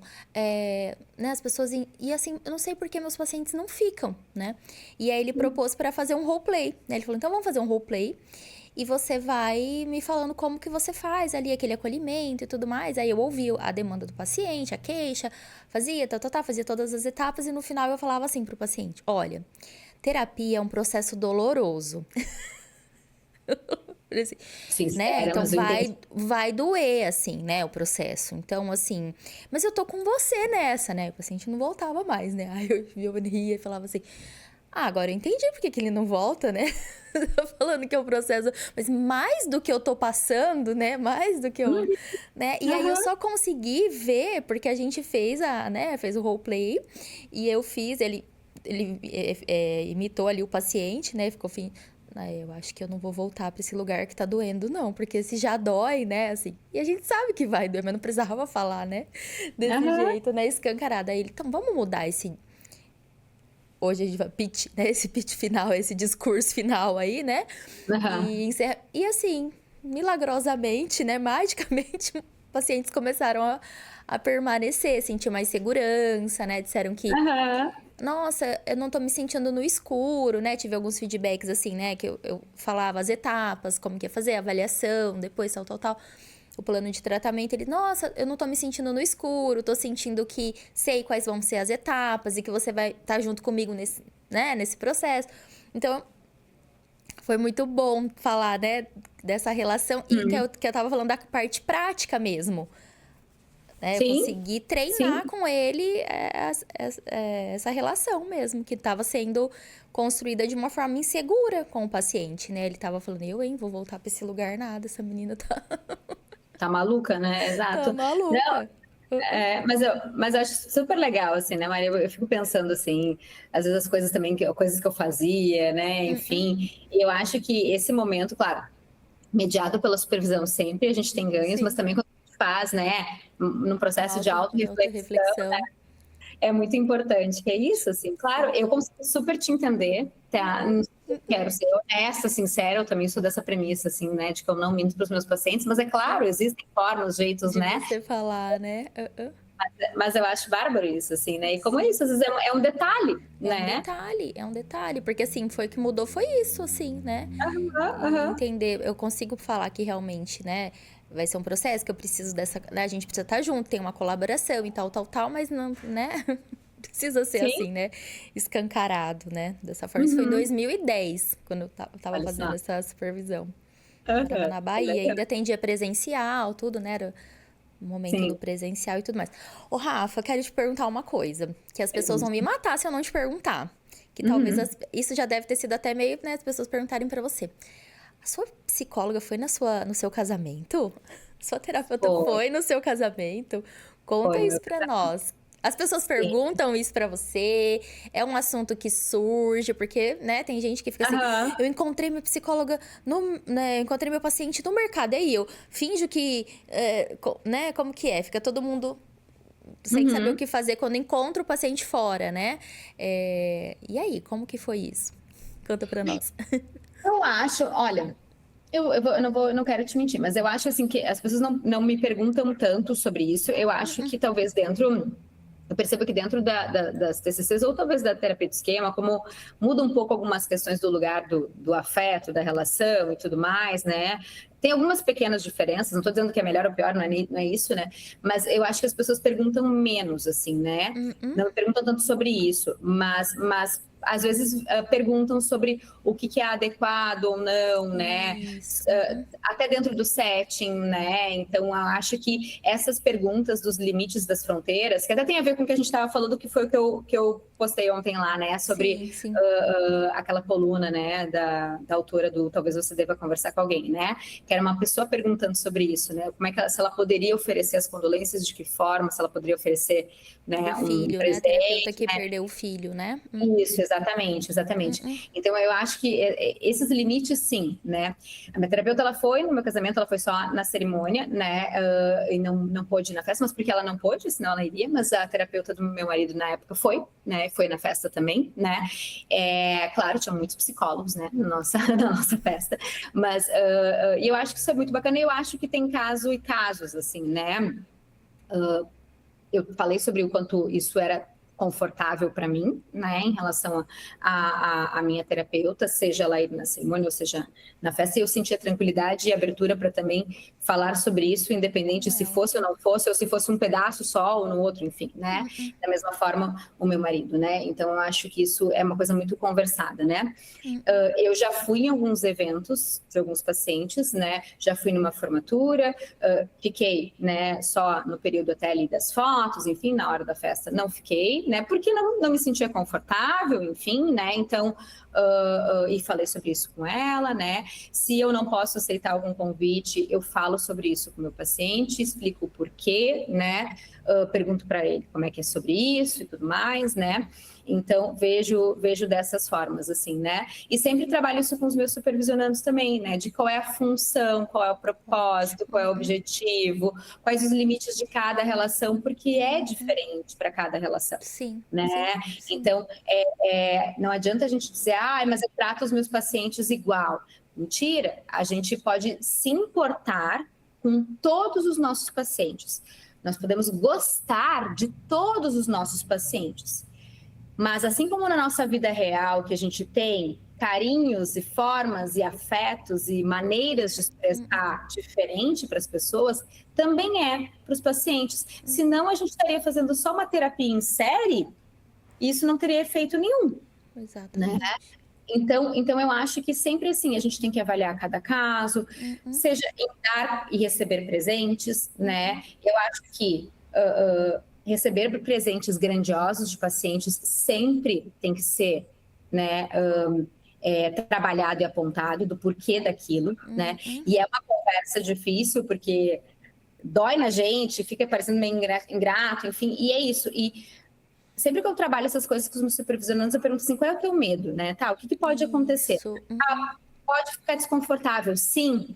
né, as pessoas... E assim, eu não sei por que meus pacientes não ficam, né? E aí ele propôs para fazer um roleplay, né? Ele falou, então vamos fazer um roleplay e você vai me falando como que você faz ali aquele acolhimento e tudo mais. Aí eu ouvi a demanda do paciente, a queixa, fazia, fazia todas as etapas e no final eu falava assim pro paciente, olha, terapia é um processo doloroso. Assim, né? Sincera, Então mas eu entendi. vai doer, assim, né? O processo. Então, assim, mas eu tô com você nessa, né? O paciente não voltava mais, né? Aí eu ria e falava assim: ah, agora eu entendi por que ele não volta, né? Tô falando que é o processo, mas mais do que eu tô passando, né? Mais do que eu, né? E aí eu Aham. só consegui ver porque a gente fez fez o roleplay e eu fiz, ele imitou ali o paciente, né? Ficou eu acho que eu não vou voltar pra esse lugar que tá doendo, não, porque se já dói, né, assim. E a gente sabe que vai doer, mas não precisava falar, né? Desse Aham. jeito, né? Escancarado. Aí ele, então vamos mudar esse. Hoje a gente vai pitch, né? Esse pitch final, esse discurso final aí, né? Aham. E encerra. E assim, milagrosamente, né? Magicamente, pacientes começaram a permanecer, sentir mais segurança, né? Disseram que Aham. nossa, eu não tô me sentindo no escuro, né? Tive alguns feedbacks assim, né? Que eu falava as etapas, como que ia fazer, a avaliação, depois tal. O plano de tratamento, ele, nossa, eu não tô me sentindo no escuro, tô sentindo que sei quais vão ser as etapas e que você vai estar junto comigo nesse, né, nesse processo. Então, foi muito bom falar, né, dessa relação e Hum. que eu tava falando da parte prática mesmo. Né? Eu Sim, consegui sim. treinar com ele essa relação mesmo, que estava sendo construída de uma forma insegura com o paciente, né? Ele estava falando, vou voltar para esse lugar nada, essa menina Tá maluca, né? tá Exato. Não, maluca. mas eu acho super legal, assim, né, Maria? Eu fico pensando, assim, às vezes as coisas também, coisas que eu fazia, né? Uhum. Enfim, e eu acho que esse momento, claro, mediado pela supervisão sempre, a gente tem ganhos, mas Sim, também quando a gente faz, né, num processo de de autorreflexão, autorreflexão. é muito importante, que é isso, assim, claro, eu consigo super te entender, tá? Não sei se eu quero ser honesta, sincera, eu também sou dessa premissa, assim, né, de que eu não minto para os meus pacientes, mas é claro, existem formas, jeitos, De né, você falar, né? mas eu acho bárbaro isso, assim, né, e como é Sim. isso, às vezes é um detalhe, né? É um detalhe, porque assim, foi o que mudou, foi isso, assim, né? Aham, E aham. entender, eu consigo falar que realmente, né, vai ser um processo que eu preciso né, a gente precisa estar junto, tem uma colaboração e tal, mas não, né, precisa ser Sim, assim, né, escancarado, né, dessa forma. Isso foi em uhum. 2010, quando eu tava Olha fazendo só. essa supervisão. Morava Aham, na que Bahia, legal. ainda atendia presencial, tudo, né, era o momento do Sim, presencial e tudo mais. Ô, Rafa, quero te perguntar uma coisa, que as pessoas vão me pergunte. matar se eu não te perguntar. Que talvez Uhum. isso já deve ter sido até meio, né, as pessoas perguntarem pra você. A sua psicóloga foi no seu casamento? Sua terapeuta Foi, foi no seu casamento? Conta foi meu isso pra nós. As pessoas sim. perguntam isso pra você? É um assunto que surge? Porque, né, tem gente que fica assim, Aham. eu encontrei minha psicóloga né, eu encontrei meu paciente no mercado. E aí eu finjo que, né, como que é? Fica todo mundo sem saber o Uhum. que fazer quando encontra o paciente fora, né? E aí, como que foi isso? Conta pra nós. Eu acho, olha, eu não quero te mentir, mas eu acho assim que as pessoas não me perguntam tanto sobre isso. Eu acho que talvez dentro, eu percebo que dentro das TCCs, ou talvez da terapia de esquema, como muda um pouco algumas questões do lugar do afeto, da relação e tudo mais, né? Tem algumas pequenas diferenças, não estou dizendo que é melhor ou pior, não é isso, né? Mas eu acho que as pessoas perguntam menos, assim, né? Uhum. Não me perguntam tanto sobre isso, mas às vezes perguntam sobre o que é adequado ou não, né? Isso. Uhum. Até dentro do setting, né? Então, eu acho que essas perguntas dos limites das fronteiras, que até tem a ver com o que a gente estava falando, que foi o que eu postei ontem lá, né? Sobre Sim, sim. aquela coluna, né? Da autora do Talvez Você Deva Conversar com Alguém, né? Que era uma pessoa perguntando sobre isso, né? Como é que se ela poderia oferecer as condolências, de que forma, se ela poderia oferecer, Do né, um filho, né? A terapeuta presente, que né? perdeu o filho, né? Isso, Exatamente, exatamente. Então, eu acho que esses limites, sim, né? A minha terapeuta, ela foi no meu casamento, ela foi só na cerimônia, né? E não pôde ir na festa, mas porque ela não pôde, senão ela iria. Mas a terapeuta do meu marido, na época, foi, né? Foi na festa também, né? Claro, tinha muitos psicólogos, né? Na nossa festa. Mas eu acho que isso é muito bacana. E eu acho que tem caso e casos, assim, né? Eu falei sobre o quanto isso era confortável para mim, né, em relação à minha terapeuta, seja ela ir na cerimônia ou seja na festa, e eu sentia tranquilidade e abertura para também falar sobre isso, independente se fosse ou não fosse, ou se fosse um pedaço só ou no outro, enfim, né, da mesma forma o meu marido, né, então eu acho que isso é uma coisa muito conversada, né. Eu já fui em alguns eventos de alguns pacientes, né, já fui numa formatura, fiquei, né, só no período até ali das fotos, enfim, na hora da festa não fiquei, né, porque não me sentia confortável, enfim, né, então, e falei sobre isso com ela, né, se eu não posso aceitar algum convite, eu falo sobre isso com o meu paciente, explico o porquê, né, pergunto para ele como é que é sobre isso e tudo mais, né, então vejo dessas formas, assim, né, e sempre trabalho isso com os meus supervisionandos também, né, de qual é a função, qual é o propósito, qual é o objetivo, quais os limites de cada relação, porque é diferente para cada relação. Sim. Né? Sim. Então, não adianta a gente dizer, mas eu trato os meus pacientes igual. Mentira, a gente pode se importar com todos os nossos pacientes. Nós podemos gostar de todos os nossos pacientes. Mas assim como na nossa vida real, que a gente tem carinhos e formas e afetos e maneiras de expressar diferente para as pessoas, também é para os pacientes. Senão a gente estaria fazendo só uma terapia em série e isso não teria efeito nenhum. Exatamente. Né? Então eu acho que sempre assim, a gente tem que avaliar cada caso, seja em dar e receber presentes, né? Eu acho que receber presentes grandiosos de pacientes sempre tem que ser, né, trabalhado e apontado do porquê daquilo, né? E é uma conversa difícil, porque dói na gente, fica parecendo meio ingrato, enfim, e é isso. E sempre que eu trabalho essas coisas com os meus supervisionandos, eu pergunto assim, qual é o teu medo, né? Tá, o que pode acontecer? Pode ficar desconfortável, sim.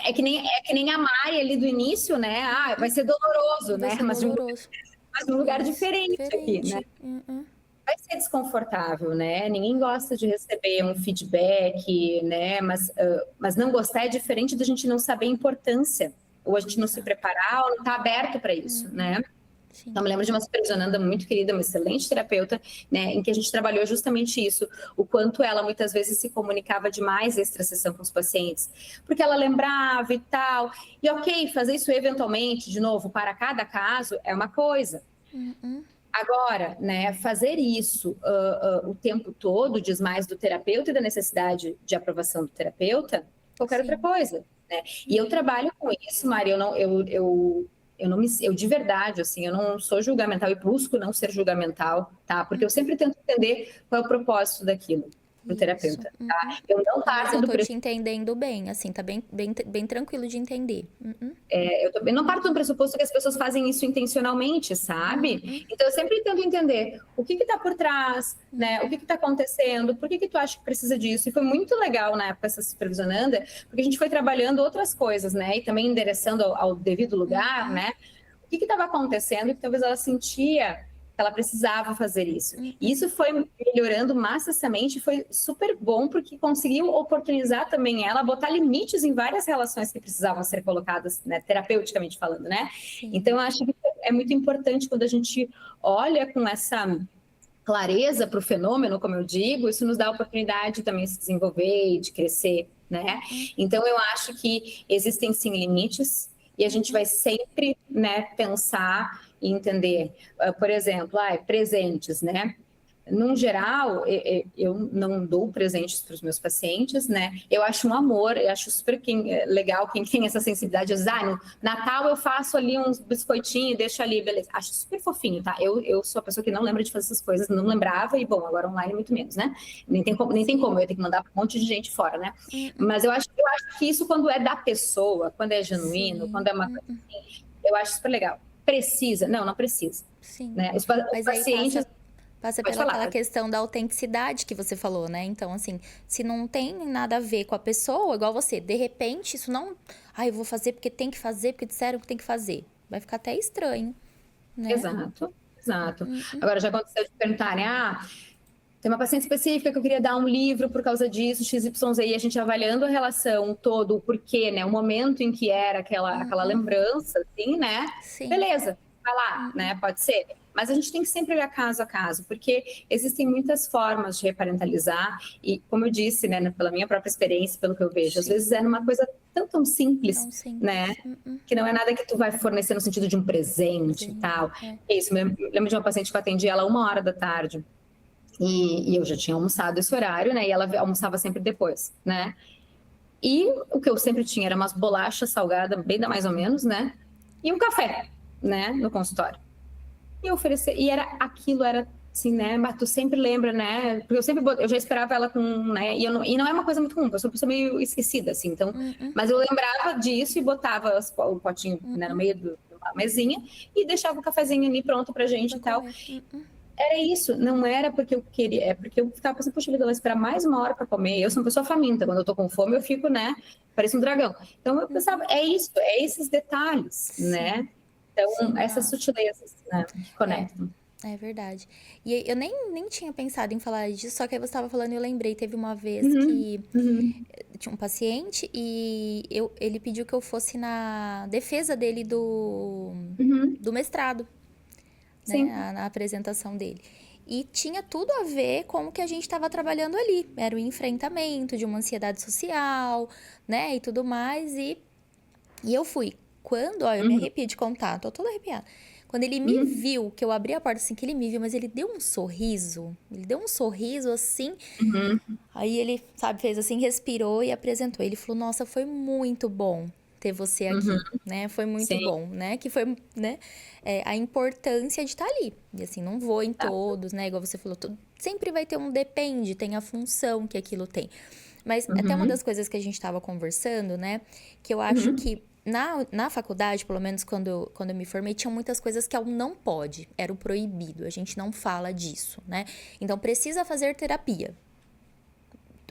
É que nem a Mari ali do início, né? Vai ser doloroso, né? Mas de um lugar diferente aqui, né? Vai ser desconfortável, né? Ninguém gosta de receber um feedback, né? Mas não gostar é diferente da gente não saber a importância, ou a gente não se preparar, ou não estar aberto para isso, né? Sim. Então, me lembro de uma supervisionanda muito querida, uma excelente terapeuta, né, em que a gente trabalhou justamente isso, o quanto ela muitas vezes se comunicava demais extra-sessão com os pacientes, porque ela lembrava e tal, e ok, fazer isso eventualmente, de novo, para cada caso, é uma coisa. Agora, né, fazer isso o tempo todo diz mais do terapeuta e da necessidade de aprovação do terapeuta, qualquer outra coisa, né? E eu trabalho com isso, Mari, eu de verdade, assim, eu não sou julgamental e busco não ser julgamental, tá? Porque eu sempre tento entender qual é o propósito daquilo pro terapeuta, tá? Eu não parto do pressuposto... te entendendo bem, assim, tá bem tranquilo de entender. Eu não parto do pressuposto que as pessoas fazem isso intencionalmente, sabe? Então, eu sempre tento entender o que tá por trás, né? O que tá acontecendo, por que tu acha que precisa disso? E foi muito legal na época essa supervisionanda, porque a gente foi trabalhando outras coisas, né? E também endereçando ao devido lugar, né? O que estava acontecendo e que talvez ela sentia que ela precisava fazer isso. E isso foi melhorando maciçamente, foi super bom, porque conseguiu oportunizar também ela, botar limites em várias relações que precisavam ser colocadas, né, terapeuticamente falando, né? Sim. Então, eu acho que é muito importante quando a gente olha com essa clareza para o fenômeno, como eu digo, isso nos dá a oportunidade de também se desenvolver e de crescer, né? Então, eu acho que existem, sim, limites, e a gente vai sempre, né, pensar e entender, por exemplo, presentes, né? Num geral, eu não dou presentes para os meus pacientes, né? Eu acho um amor, eu acho super legal quem tem essa sensibilidade. No Natal eu faço ali uns biscoitinhos, deixo ali, beleza. Acho super fofinho, tá? Eu sou a pessoa que não lembra de fazer essas coisas, não lembrava, e bom, agora online muito menos, né? Nem tem como, eu ia ter que mandar para um monte de gente fora, né? Mas eu acho que isso, quando é da pessoa, quando é genuíno, quando é uma coisa assim, eu acho super legal. Precisa? Não precisa. Sim. Né? Os pacientes... Passa Pode pela falar. aquela questão da autenticidade que você falou, né? Então, assim, se não tem nada a ver com a pessoa, igual você, de repente, isso não. Ah, eu vou fazer porque tem que fazer, porque disseram que tem que fazer. Vai ficar até estranho, né? Exato, exato. Agora, já aconteceu de perguntarem, tem uma paciente específica que eu queria dar um livro por causa disso, XYZ, e a gente avaliando a relação todo, o porquê, né? O momento em que era aquela lembrança, assim, né? Sim. Beleza, vai lá, né? Pode ser. Mas a gente tem que sempre olhar caso a caso, porque existem muitas formas de reparentalizar, e como eu disse, né, pela minha própria experiência, pelo que eu vejo, às vezes é uma coisa tão simples, Tão simples. né? Que não é nada que tu vai fornecer no sentido de um presente e tal. É isso, eu lembro de uma paciente que eu atendi ela 1h da tarde, e eu já tinha almoçado esse horário, né? E ela almoçava sempre depois, né? E o que eu sempre tinha era umas bolachas salgadas, bem da mais ou menos, né? E um café, né? No consultório. E eu ofereci, e era assim, né? Mas tu sempre lembra, né? Porque eu já esperava ela com, né? E não é uma coisa muito comum, eu sou uma pessoa meio esquecida, assim, então. Mas eu lembrava disso e botava o potinho, né, no meio de uma mesinha e deixava o cafezinho ali pronto pra gente e tal. Era isso, não era porque eu queria, é porque eu ficava pensando, poxa vida, ela vai esperar mais 1 hora para comer. Eu sou uma pessoa faminta, quando eu tô com fome, eu fico, né, parece um dragão. Então eu pensava, é isso, é esses detalhes, né? Então, essas sutilezas, né, que conectam. É verdade. E eu nem tinha pensado em falar disso, só que aí você estava falando e eu lembrei, teve uma vez que tinha um paciente e ele pediu que eu fosse na defesa dele do mestrado, né, na apresentação dele. E tinha tudo a ver com o que a gente estava trabalhando ali. Era o enfrentamento de uma ansiedade social, né, e tudo mais. E eu fui. Quando, eu me arrepio de contar, tô toda arrepiada. Quando ele me viu, que eu abri a porta assim, que ele me viu, mas ele deu um sorriso. Ele deu um sorriso assim. Aí ele, sabe, fez assim, respirou e apresentou. Ele falou, nossa, foi muito bom ter você aqui, né? Foi muito bom, né? Que foi, né? A importância de estar ali. E assim, não vou em todos, né? Igual você falou, sempre vai ter um depende, tem a função que aquilo tem. Mas até uma das coisas que a gente estava conversando, né? Que eu acho que na faculdade, pelo menos quando eu me formei, tinha muitas coisas que é o não pode, era o proibido, a gente não fala disso, né? Então, precisa fazer terapia.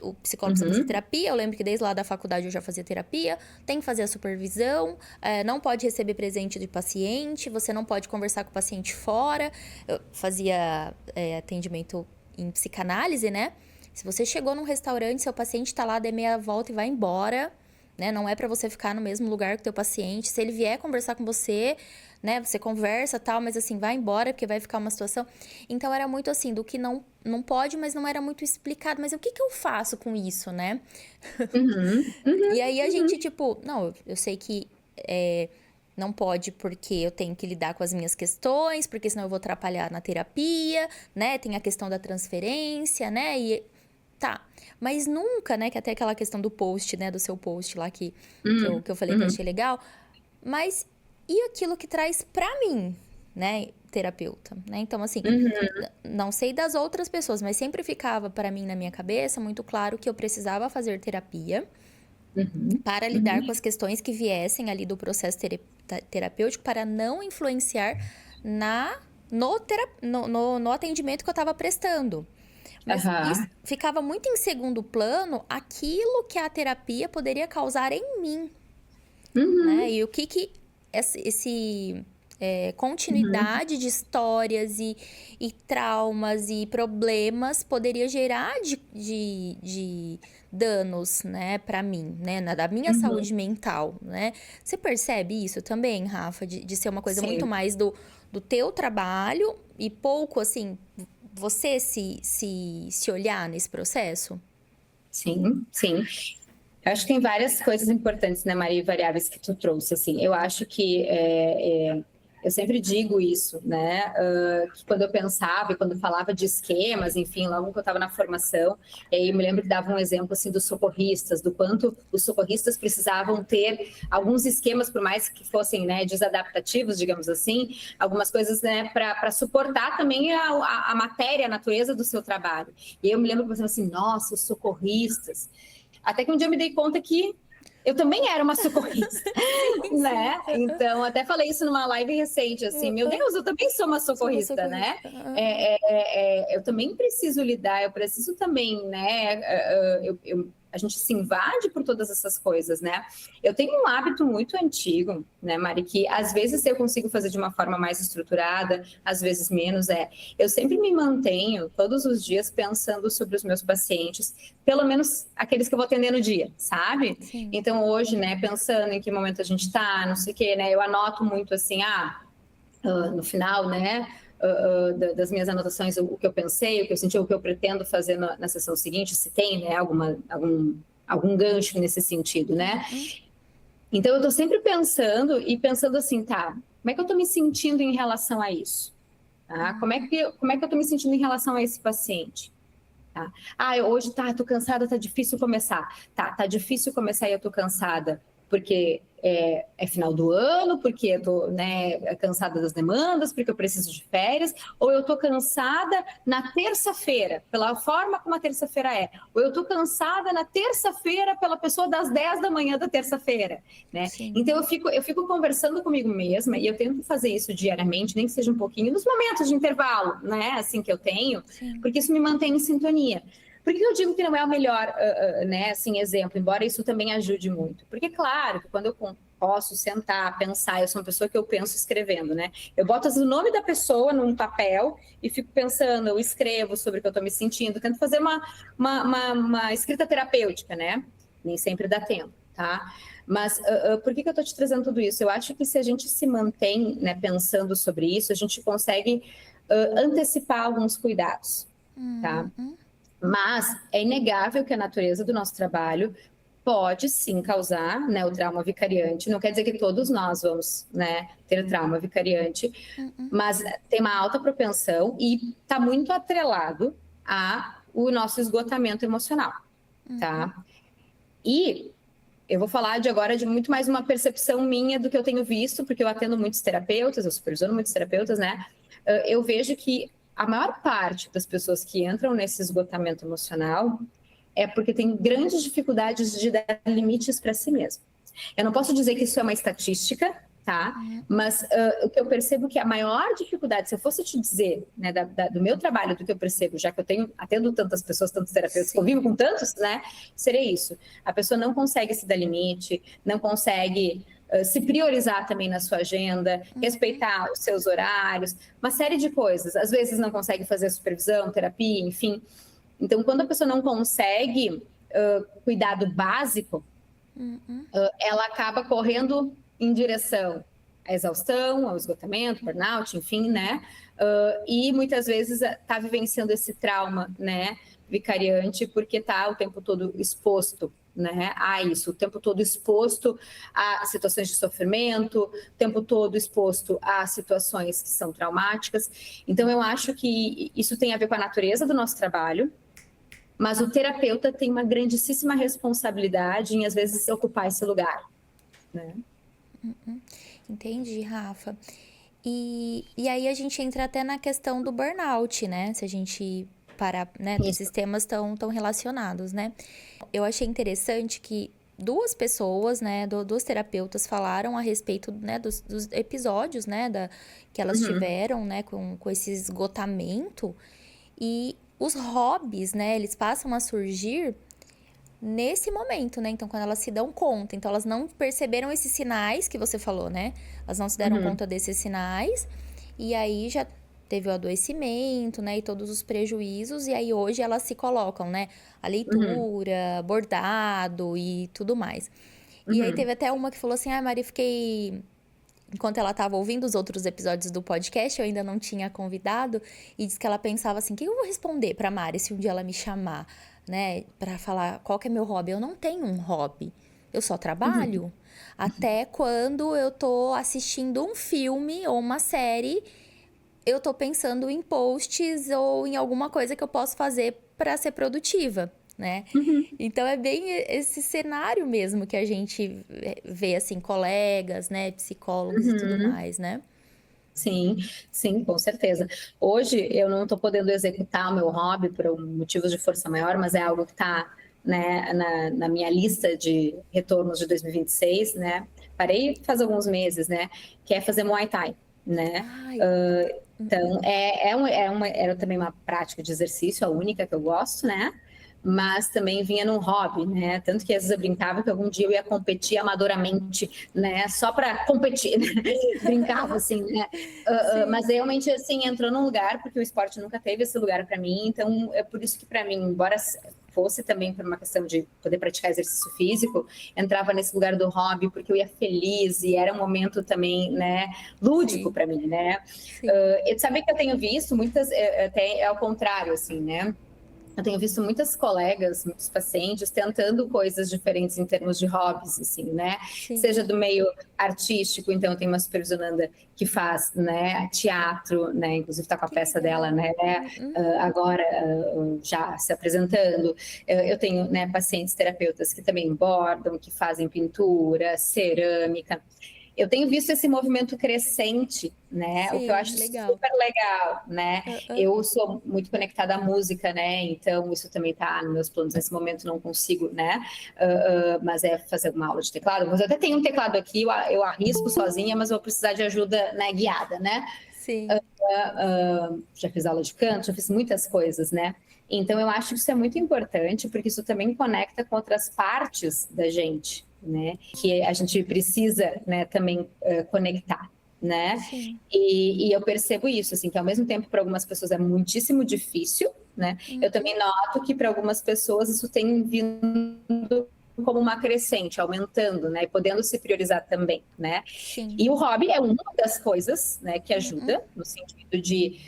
O psicólogo precisa fazer terapia, eu lembro que desde lá da faculdade eu já fazia terapia, tem que fazer a supervisão, não pode receber presente de paciente, você não pode conversar com o paciente fora. Eu fazia atendimento em psicanálise, né? Se você chegou num restaurante, seu paciente tá lá, dê meia volta e vai embora, né? Não é para você ficar no mesmo lugar que o teu paciente. Se ele vier conversar com você, né? Você conversa tal, mas assim, vai embora, porque vai ficar uma situação. Então, era muito assim, do que não pode, mas não era muito explicado. Mas o que eu faço com isso, né? E aí, a gente, tipo... Não, eu sei que não pode porque eu tenho que lidar com as minhas questões, porque senão eu vou atrapalhar na terapia, né? Tem a questão da transferência, né? E... Tá, mas nunca, né, que até aquela questão do post, né, do seu post lá que eu falei que eu achei legal, mas e aquilo que traz pra mim, né, terapeuta, né? Então, assim, não sei das outras pessoas, mas sempre ficava pra mim na minha cabeça muito claro que eu precisava fazer terapia para lidar com as questões que viessem ali do processo terapêutico para não influenciar no atendimento que eu estava prestando. Mas isso ficava muito em segundo plano aquilo que a terapia poderia causar em mim, né? E o que esse continuidade de histórias e traumas e problemas poderia gerar de danos, né, para mim, né, da minha saúde mental, né? Você percebe isso também, Rafa, de ser uma coisa muito mais do teu trabalho e pouco, assim... Você se olhar nesse processo? Sim, sim. Eu acho que tem várias coisas importantes, né, Maria, variáveis que tu trouxe, assim. Eu acho que eu sempre digo isso, né, que quando eu pensava e quando falava de esquemas, enfim, logo que eu estava na formação, e aí eu me lembro que dava um exemplo, assim, dos socorristas, do quanto os socorristas precisavam ter alguns esquemas, por mais que fossem, né, desadaptativos, digamos assim, algumas coisas, né, para suportar também a matéria, a natureza do seu trabalho. E eu me lembro pensando assim, nossa, os socorristas. Até que um dia eu me dei conta que eu também era uma socorrista, né? Então, até falei isso numa live recente, assim, meu Deus, eu também sou uma socorrista, né? Eu também preciso lidar, eu preciso também, né? A gente se invade por todas essas coisas, né? Eu tenho um hábito muito antigo, né, Mari, que às vezes eu consigo fazer de uma forma mais estruturada, às vezes menos, eu sempre me mantenho todos os dias pensando sobre os meus pacientes, pelo menos aqueles que eu vou atender no dia, sabe? Sim. Então hoje, né, pensando em que momento a gente tá, não sei o quê, né, eu anoto muito assim, no final, né, das minhas anotações, o que eu pensei, o que eu senti, o que eu pretendo fazer na sessão seguinte, se tem, né, algum gancho nesse sentido, né? Então eu estou sempre pensando assim, tá, como é que eu estou me sentindo em relação a isso? Tá? Como é que eu estou me sentindo em relação a esse paciente? Tá? Hoje tô cansada, tá difícil começar. Tá difícil começar e eu tô cansada porque é final do ano, porque eu tô, né, cansada das demandas, porque eu preciso de férias, ou eu tô cansada na terça-feira, pela forma como a terça-feira é, ou eu tô cansada na terça-feira pela pessoa das 10 da manhã da terça-feira, né? Então eu fico conversando comigo mesma e eu tento fazer isso diariamente, nem que seja um pouquinho, nos momentos de intervalo, né, assim que eu tenho, porque isso me mantém em sintonia. Por que eu digo que não é o melhor, né, assim, exemplo, embora isso também ajude muito? Porque, claro, que quando eu posso sentar, pensar, eu sou uma pessoa que eu penso escrevendo, né? Eu boto o nome da pessoa num papel e fico pensando, eu escrevo sobre o que eu estou me sentindo, tento fazer uma escrita terapêutica, né? Nem sempre dá tempo, tá? Mas por que eu estou te trazendo tudo isso? Eu acho que se a gente se mantém, né, pensando sobre isso, a gente consegue antecipar alguns cuidados, tá? Mas é inegável que a natureza do nosso trabalho pode sim causar, né, o trauma vicariante. Não quer dizer que todos nós vamos, né, ter trauma vicariante, mas tem uma alta propensão e está muito atrelado ao nosso esgotamento emocional, tá? E eu vou falar agora de muito mais uma percepção minha do que eu tenho visto, porque eu atendo muitos terapeutas, eu supervisiono muitos terapeutas, né? Eu vejo que a maior parte das pessoas que entram nesse esgotamento emocional é porque tem grandes dificuldades de dar limites para si mesmo. Eu não posso dizer que isso é uma estatística, tá? Mas o que eu percebo que a maior dificuldade, se eu fosse te dizer, né, do meu trabalho, do que eu percebo, já que eu atendo tantas pessoas, tantos terapeutas, convivo com tantos, né? Seria isso. A pessoa não consegue se dar limite, não consegue se priorizar também na sua agenda, respeitar os seus horários, uma série de coisas. Às vezes não consegue fazer supervisão, terapia, enfim. Então, quando a pessoa não consegue cuidado básico, ela acaba correndo em direção à exaustão, ao esgotamento, burnout, enfim, né? E muitas vezes está vivenciando esse trauma, né, vicariante, porque está o tempo todo exposto, né, a isso, o tempo todo exposto a situações de sofrimento, o tempo todo exposto a situações que são traumáticas. Então, eu acho que isso tem a ver com a natureza do nosso trabalho, mas o terapeuta tem uma grandíssima responsabilidade em, às vezes, ocupar esse lugar, né? Entendi, Rafa. E aí a gente entra até na questão do burnout, né? Se a gente parar, né? Esses temas estão relacionados, né? Eu achei interessante que duas pessoas, né? Duas terapeutas falaram a respeito, né? Dos episódios, né? Que elas tiveram, né? Com esse esgotamento. E os hobbies, né? Eles passam a surgir nesse momento, né? Então, quando elas se dão conta. Então, elas não perceberam esses sinais que você falou, né? Elas não se deram conta desses sinais. E aí, já teve o adoecimento, né? E todos os prejuízos. E aí, hoje, elas se colocam, né? A leitura, bordado e tudo mais. E aí, teve até uma que falou assim... Maria, fiquei... Enquanto ela estava ouvindo os outros episódios do podcast, eu ainda não tinha convidado. E disse que ela pensava assim, o que eu vou responder pra Mari se um dia ela me chamar, né? Pra falar qual que é meu hobby. Eu não tenho um hobby. Eu só trabalho. Até quando eu tô assistindo um filme ou uma série, eu tô pensando em posts ou em alguma coisa que eu posso fazer pra ser produtiva, né? Então, é bem esse cenário mesmo que a gente vê, assim, colegas, né? Psicólogos e tudo mais, né? Sim, sim, com certeza. Hoje, eu não estou podendo executar o meu hobby por motivos de força maior, mas é algo que está né, na minha lista de retornos de 2026, né? Parei faz alguns meses, né? Que é fazer Muay Thai, né? Ai, Então, era também uma prática de exercício, a única que eu gosto, né? Mas também vinha num hobby, né? Tanto que às vezes eu brincava que algum dia eu ia competir amadoramente, né? Só para competir, né? Brincava assim, né? Mas realmente assim entrou num lugar porque o esporte nunca teve esse lugar para mim, então é por isso que para mim, embora fosse também por uma questão de poder praticar exercício físico, entrava nesse lugar do hobby porque eu ia feliz e era um momento também, né, lúdico para mim, né? Eu sabe que eu tenho visto muitas, até ao contrário, assim, né? Eu tenho visto muitas colegas, muitos pacientes tentando coisas diferentes em termos de hobbies, assim, né? Sim. Seja do meio artístico, então tem uma supervisionanda que faz, né, teatro, né? Inclusive está com a peça dela, né? Agora já se apresentando. Eu tenho, né, pacientes terapeutas que também bordam, que fazem pintura, cerâmica. Eu tenho visto esse movimento crescente, né? Sim, o que eu acho legal. super legal, né? Eu sou muito conectada à música, né? Então isso também está nos meus planos. Nesse momento não consigo, né? Mas é fazer uma aula de teclado. Mas eu até tenho um teclado aqui, eu arrisco sozinha, mas eu vou precisar de ajuda, né, guiada, né? Sim. Já fiz aula de canto, já fiz muitas coisas, né? Então eu acho que isso é muito importante, porque isso também conecta com outras partes da gente, né? Que a gente precisa, né, também conectar, né? Sim. E eu percebo isso, assim, que ao mesmo tempo para algumas pessoas é muitíssimo difícil, né? Eu também noto que para algumas pessoas isso tem vindo como uma crescente, aumentando, né? E podendo se priorizar também, né? Sim. E o hobby é uma das coisas, né, que ajuda no sentido de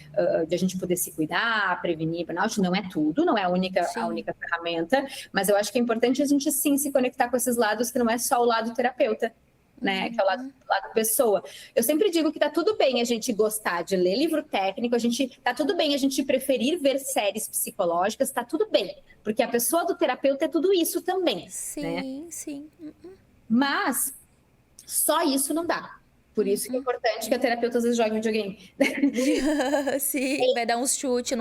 a gente poder se cuidar, prevenir burnout. Não é tudo, não é a única ferramenta, mas eu acho que é importante a gente sim se conectar com esses lados que não é só o lado terapeuta, né, que é o lado pessoa. Eu sempre digo que tá tudo bem a gente gostar de ler livro técnico, tá tudo bem a gente preferir ver séries psicológicas, tá tudo bem, porque a pessoa do terapeuta é tudo isso também, né? Sim. Mas só isso não dá. Por isso que é importante que a terapeuta às vezes jogue videogame. Sim, vai dar uns chutes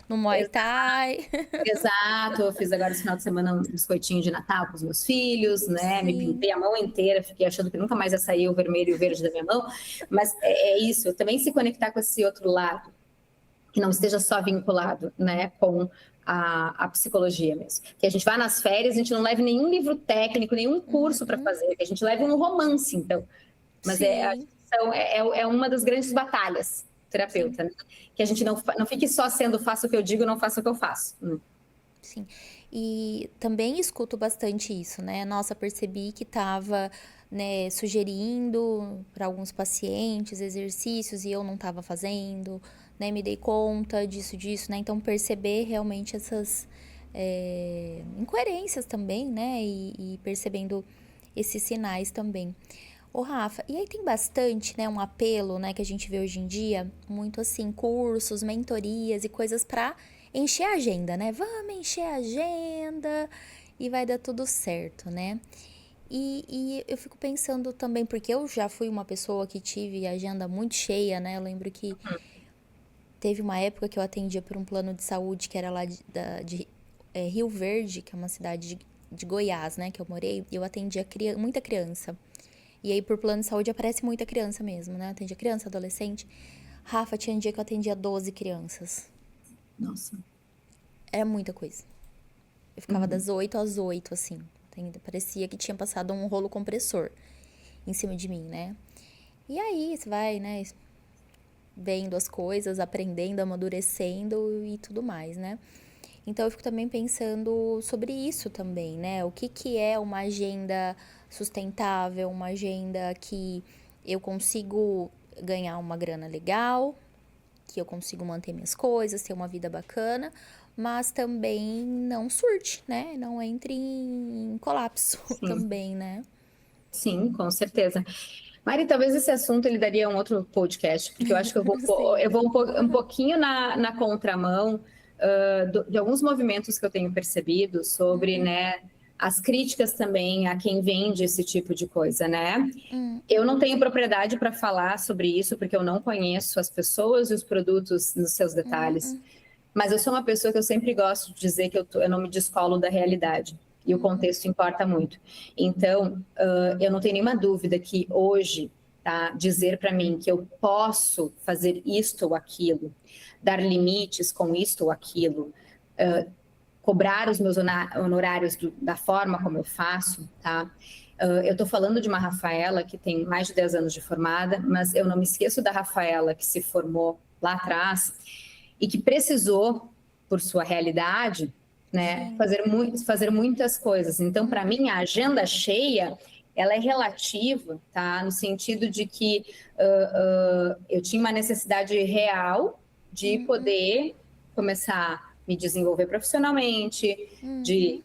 no Muay Thai. Exato, eu fiz agora esse final de semana um biscoitinho de Natal com os meus filhos, né? Me pintei a mão inteira, fiquei achando que nunca mais ia sair o vermelho e o verde da minha mão. Mas é isso, também se conectar com esse outro lado, que não esteja só vinculado, né, com a psicologia mesmo. Que a gente vá nas férias, a gente não leve nenhum livro técnico, nenhum curso para fazer, que a gente leve um romance, então. Mas é uma das grandes batalhas terapeuta, né? Que a gente não fique só sendo faço o que eu digo, não faço o que eu faço. Sim. E também escuto bastante isso, né? Nossa, percebi que estava, né, sugerindo para alguns pacientes exercícios e eu não estava fazendo, né? Me dei conta disso, né? Então, perceber realmente essas incoerências também, né? E percebendo esses sinais também. Ô, Rafa, e aí tem bastante, né, um apelo, né, que a gente vê hoje em dia, muito assim, cursos, mentorias e coisas para encher a agenda, né? Vamos encher a agenda e vai dar tudo certo, né? E eu fico pensando também, porque eu já fui uma pessoa que tive agenda muito cheia, né? Eu lembro que teve uma época que eu atendia por um plano de saúde que era lá de Rio Verde, que é uma cidade de Goiás, né, que eu morei, e eu atendia muita criança. E aí, por plano de saúde, aparece muita criança mesmo, né? Atendia criança, adolescente. Rafa, tinha um dia que eu atendia 12 crianças. Nossa. Era muita coisa. Eu ficava das 8 às 8, assim. Parecia que tinha passado um rolo compressor em cima de mim, né? E aí, você vai, né, vendo as coisas, aprendendo, amadurecendo e tudo mais, né? Então, eu fico também pensando sobre isso também, né? O que é uma agenda sustentável, uma agenda que eu consigo ganhar uma grana legal, que eu consigo manter minhas coisas, ter uma vida bacana, mas também não surte, né? Não entre em colapso também, né? Sim, com certeza. Mari, talvez esse assunto ele daria um outro podcast, porque eu acho que eu vou um pouquinho na contramão de alguns movimentos que eu tenho percebido sobre, né, as críticas também a quem vende esse tipo de coisa, né? Eu não tenho propriedade para falar sobre isso, porque eu não conheço as pessoas e os produtos nos seus detalhes. Mas eu sou uma pessoa que eu sempre gosto de dizer que eu não me descolo da realidade. E o contexto importa muito. Então, eu não tenho nenhuma dúvida que hoje, tá, dizer para mim que eu posso fazer isto ou aquilo, dar limites com isto ou aquilo, cobrar os meus honorários da forma como eu faço, tá? Eu estou falando de uma Rafaela que tem mais de 10 anos de formada, mas eu não me esqueço da Rafaela que se formou lá atrás e que precisou, por sua realidade, né, fazer muitas coisas. Então, para mim, a agenda cheia, ela é relativa, tá? No sentido de que eu tinha uma necessidade real de poder começar a me desenvolver profissionalmente, de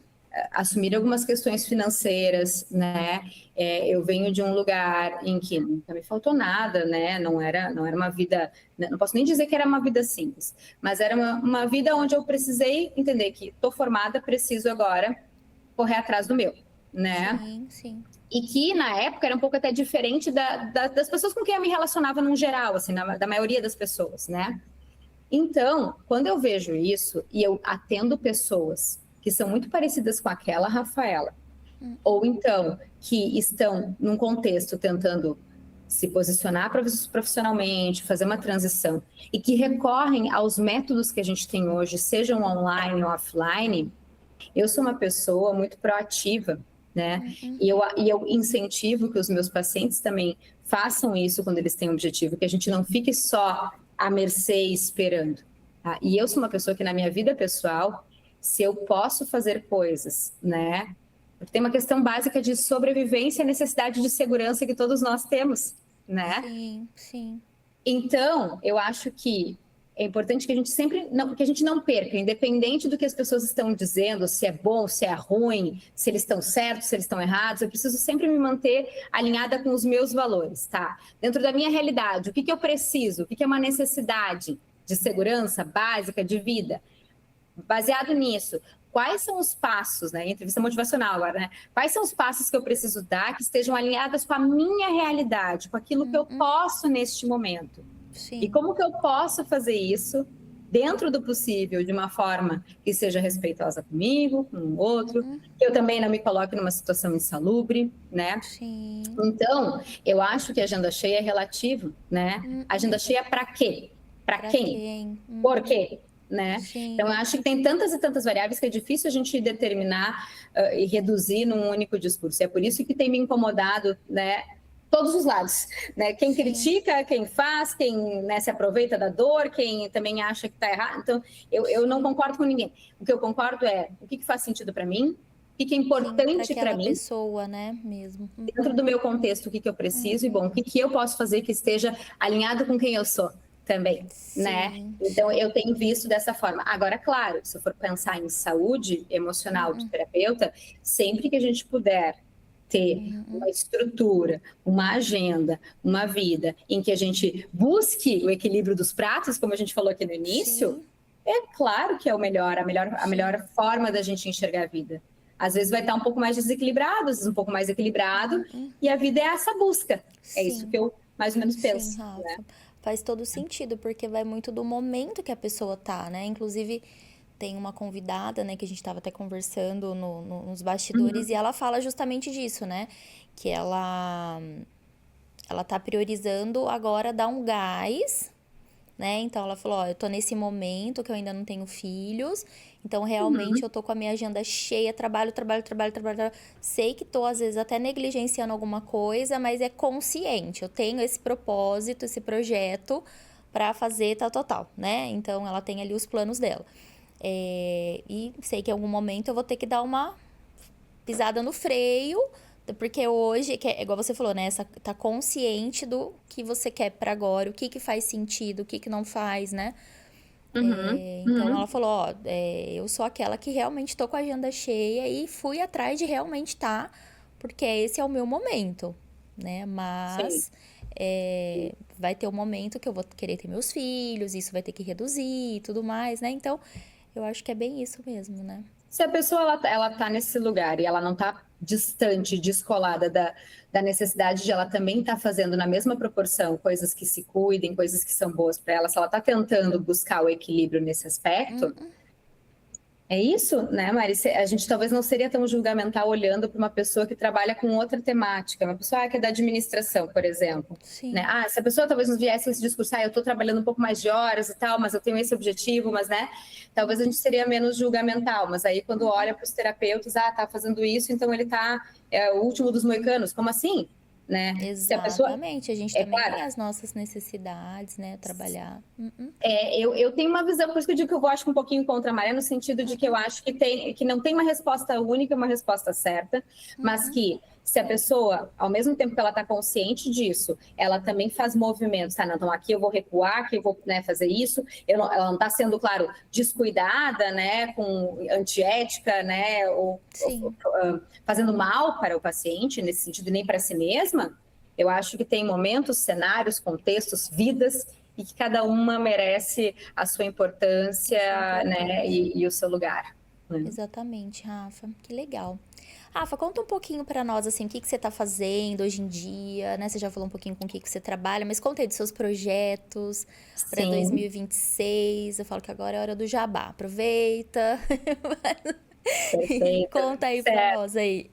assumir algumas questões financeiras, né? Eu venho de um lugar em que nunca me faltou nada, né? Não era uma vida, não posso nem dizer que era uma vida simples, mas era uma vida onde eu precisei entender que estou formada, preciso agora correr atrás do meu, né? Sim, sim. E que na época era um pouco até diferente das pessoas com quem eu me relacionava no geral, assim, da maioria das pessoas, né? Então, quando eu vejo isso e eu atendo pessoas que são muito parecidas com aquela Rafaela, ou então que estão num contexto tentando se posicionar profissionalmente, fazer uma transição, e que recorrem aos métodos que a gente tem hoje, sejam online ou offline, eu sou uma pessoa muito proativa, né? E eu incentivo que os meus pacientes também façam isso quando eles têm um objetivo, que a gente não fique só à mercê esperando. Tá? E eu sou uma pessoa que na minha vida pessoal, se eu posso fazer coisas, né? Porque tem uma questão básica de sobrevivência e necessidade de segurança que todos nós temos, né? Sim, sim. Então, eu acho que é importante que a gente sempre que a gente não perca, independente do que as pessoas estão dizendo, se é bom, se é ruim, se eles estão certos, se eles estão errados, eu preciso sempre me manter alinhada com os meus valores, tá? Dentro da minha realidade, o que eu preciso, o que é uma necessidade de segurança básica de vida? Baseado nisso, quais são os passos, né? Entrevista motivacional agora, né? Quais são os passos que eu preciso dar que estejam alinhados com a minha realidade, com aquilo que eu posso neste momento? Sim. E como que eu posso fazer isso dentro do possível, de uma forma que seja respeitosa comigo, com o outro, que eu também não me coloque numa situação insalubre, né? Sim. Então, eu acho que a agenda cheia é relativo, né? Agenda cheia para quê? Para quem? Por quê? Né? Então, eu acho que tem tantas e tantas variáveis que é difícil a gente determinar e reduzir num único discurso. É por isso que tem me incomodado, né? Todos os lados, né? Quem critica, quem faz, quem, né, se aproveita da dor, quem também acha que está errado. Então, eu não concordo com ninguém. O que eu concordo é o que faz sentido para mim, o que é importante para mim, pessoa, né, mesmo. dentro do meu contexto, o que eu preciso e, bom, o que eu posso fazer que esteja alinhado com quem eu sou também, né? Então, eu tenho visto dessa forma. Agora, claro, se eu for pensar em saúde emocional do terapeuta, sempre que a gente puder ter uma estrutura, uma agenda, uma vida em que a gente busque o equilíbrio dos pratos, como a gente falou aqui no início, é claro que é a melhor forma da gente enxergar a vida. Às vezes vai estar um pouco mais desequilibrado, às vezes um pouco mais equilibrado, e a vida é essa busca. É isso que eu mais ou menos penso. Rafa. Né? Faz todo sentido, porque vai muito do momento que a pessoa tá, né? Inclusive, tem uma convidada, né, que a gente tava até conversando nos bastidores, e ela fala justamente disso, né? Que ela tá priorizando agora dar um gás, né? Então ela falou, ó, eu tô nesse momento que eu ainda não tenho filhos, então realmente eu tô com a minha agenda cheia, trabalho. Sei que tô às vezes até negligenciando alguma coisa, mas é consciente. Eu tenho esse propósito, esse projeto pra fazer tal, né? Então ela tem ali os planos dela. E sei que em algum momento eu vou ter que dar uma pisada no freio, porque hoje, que é igual você falou, né? Tá consciente do que você quer pra agora, o que faz sentido, o que não faz, né? Então ela falou, ó, eu sou aquela que realmente tô com a agenda cheia e fui atrás de realmente porque esse é o meu momento, né? Mas vai ter um momento que eu vou querer ter meus filhos, isso vai ter que reduzir e tudo mais, né? Então, eu acho que é bem isso mesmo, né? Se a pessoa ela tá nesse lugar e ela não está distante, descolada da necessidade de ela também estar fazendo na mesma proporção coisas que se cuidem, coisas que são boas para ela, se ela está tentando buscar o equilíbrio nesse aspecto, é isso, né, Mari? A gente talvez não seria tão julgamental olhando para uma pessoa que trabalha com outra temática, uma pessoa que é da administração, por exemplo. Sim. Né? Se a pessoa talvez nos viesse com esse discurso, eu estou trabalhando um pouco mais de horas e tal, mas eu tenho esse objetivo, mas, né, talvez a gente seria menos julgamental. Mas aí, quando olha para os terapeutas, tá fazendo isso, então ele é o último dos moicanos. Como assim? Né? Exatamente, a gente também tem as nossas necessidades, né, trabalhar. Eu tenho uma visão, por isso que eu digo que eu acho um pouquinho contra a Maria, no sentido de que eu acho que não tem uma resposta única, uma resposta certa, mas que se a pessoa, ao mesmo tempo que ela está consciente disso, ela também faz movimentos, tá? Não, então aqui eu vou recuar, aqui eu vou, né, fazer isso, ela não está sendo, claro, descuidada, né, com antiética, né, ou fazendo mal para o paciente, nesse sentido, nem para si mesma. Eu acho que tem momentos, cenários, contextos, vidas, e que cada uma merece a sua importância, né, e o seu lugar. Exatamente, Rafa, que legal. Rafa, conta um pouquinho para nós, assim, o que você está fazendo hoje em dia, né? Você já falou um pouquinho com o que você trabalha, mas conta aí dos seus projetos para 2026. Eu falo que agora é hora do jabá. Aproveita. Perfeito. Conta aí para nós aí.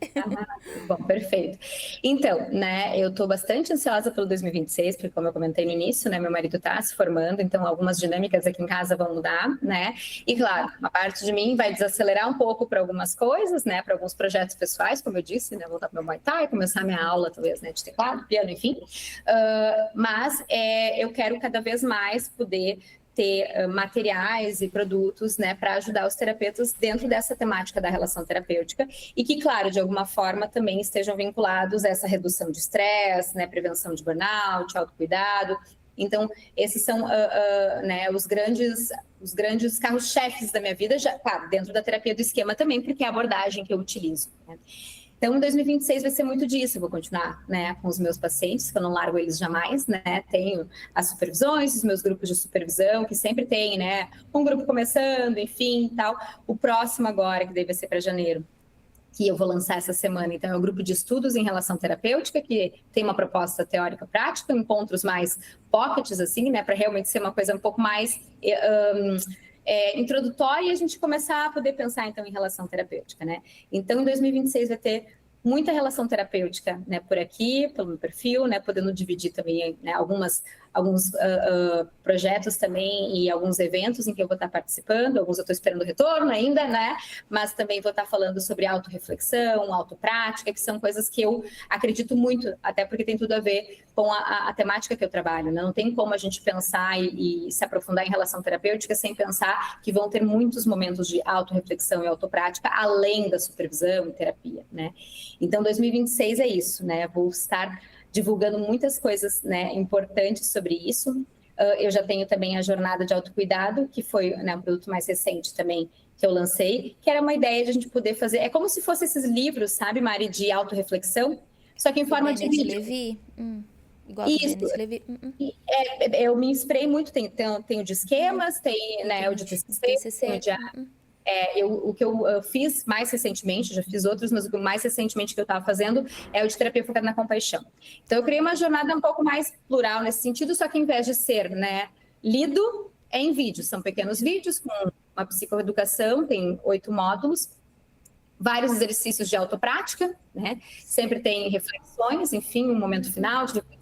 Bom, perfeito. Então, né, eu estou bastante ansiosa pelo 2026, porque como eu comentei no início, né, meu marido está se formando, então algumas dinâmicas aqui em casa vão mudar, né, e claro, uma parte de mim vai desacelerar um pouco para algumas coisas, né, para alguns projetos pessoais, como eu disse, né, voltar para o meu Muay Thai, começar minha aula, talvez, né, de teclado, piano, enfim, mas eu quero cada vez mais poder ter materiais e produtos, né, para ajudar os terapeutas dentro dessa temática da relação terapêutica e que, claro, de alguma forma também estejam vinculados a essa redução de estresse, né, prevenção de burnout, autocuidado. Então, esses são né, os grandes carros-chefes da minha vida, já, claro, dentro da terapia do esquema também, porque é a abordagem que eu utilizo, né? Então, em 2026 vai ser muito disso. Eu vou continuar, né, com os meus pacientes, que eu não largo eles jamais, né? Tenho as supervisões, os meus grupos de supervisão, que sempre tem, né? Um grupo começando, enfim, tal. O próximo agora, que deve ser para janeiro, que eu vou lançar essa semana, então é o grupo de estudos em relação terapêutica, que tem uma proposta teórica prática, encontros mais pockets, assim, né? Para realmente ser uma coisa um pouco mais introdutória e a gente começar a poder pensar, então, em relação terapêutica, né? Então, em 2026 vai ter muita relação terapêutica, né, por aqui, pelo meu perfil, né, podendo dividir também, né, alguns projetos também e alguns eventos em que eu vou estar participando, alguns eu estou esperando retorno ainda, né, mas também vou estar falando sobre autorreflexão, autoprática, que são coisas que eu acredito muito, até porque tem tudo a ver com a temática que eu trabalho, né? Não tem como a gente pensar e se aprofundar em relação terapêutica sem pensar que vão ter muitos momentos de autorreflexão e autoprática, além da supervisão e terapia, né? Então, 2026 é isso, né? Vou estar divulgando muitas coisas, né, importantes sobre isso. Eu já tenho também a jornada de autocuidado, que foi, né, um produto mais recente também que eu lancei, que era uma ideia de a gente poder fazer. É como se fossem esses livros, sabe, Mari, de autorreflexão, só que em forma de vídeo. Levi? Igual do Bennett Levi? Eu me inspirei muito, tem o de esquemas, tem, né, o de TCC, tem o de... o que eu fiz mais recentemente, já fiz outros, mas o mais recentemente que eu estava fazendo é o de terapia focada na compaixão. Então, eu criei uma jornada um pouco mais plural nesse sentido, só que ao invés de ser, né, lido, é em vídeo. São pequenos vídeos com uma psicoeducação, tem 8 módulos, vários exercícios de autoprática, né? Sempre tem reflexões, enfim, um momento final de reflexão.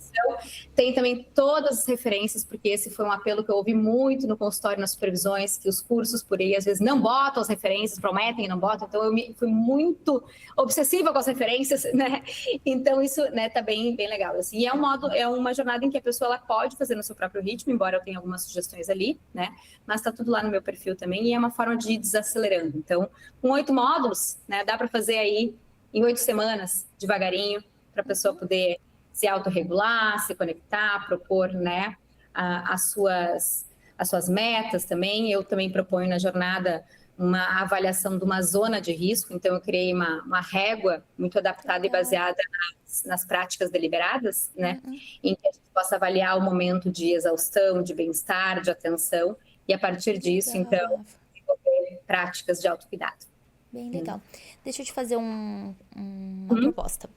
Tem também todas as referências, porque esse foi um apelo que eu ouvi muito no consultório, nas supervisões, que os cursos por aí, às vezes, não botam as referências, prometem e não botam. Então, eu fui muito obsessiva com as referências, né? Então, isso, né, tá bem legal. Assim, e é uma jornada em que a pessoa ela pode fazer no seu próprio ritmo, embora eu tenha algumas sugestões ali, né? Mas tá tudo lá no meu perfil também, e é uma forma de ir desacelerando. Então, com 8 módulos, né, dá para fazer aí em 8 semanas, devagarinho, para a pessoa poder se autorregular, se conectar, propor, né, as suas metas também. Eu também proponho na jornada uma avaliação de uma zona de risco, então eu criei uma régua muito adaptada e baseada nas práticas deliberadas, né, em que a gente possa avaliar o momento de exaustão, de bem-estar, de atenção, e a partir disso, então, desenvolver práticas de autocuidado. Bem legal. Deixa eu te fazer uma proposta.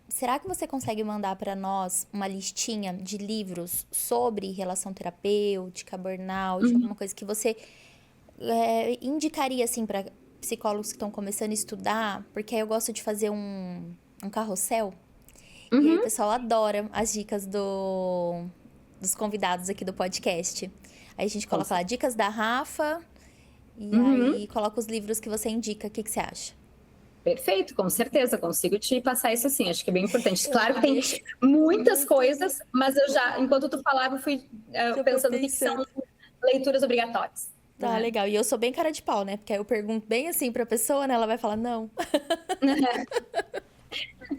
Será que você consegue mandar para nós uma listinha de livros sobre relação terapêutica, burnout, alguma coisa que você indicaria assim para psicólogos que estão começando a estudar? Porque aí eu gosto de fazer um carrossel. E aí o pessoal adora as dicas dos convidados aqui do podcast. Aí a gente coloca lá dicas da Rafa e aí coloca os livros que você indica. O que você acha? Perfeito, com certeza, consigo te passar isso assim, acho que é bem importante. Claro que tem muitas coisas, mas eu já, enquanto tu falava, eu fui pensando o que são leituras obrigatórias. Tá, legal. E eu sou bem cara de pau, né? Porque aí eu pergunto bem assim pra pessoa, né? Ela vai falar, não.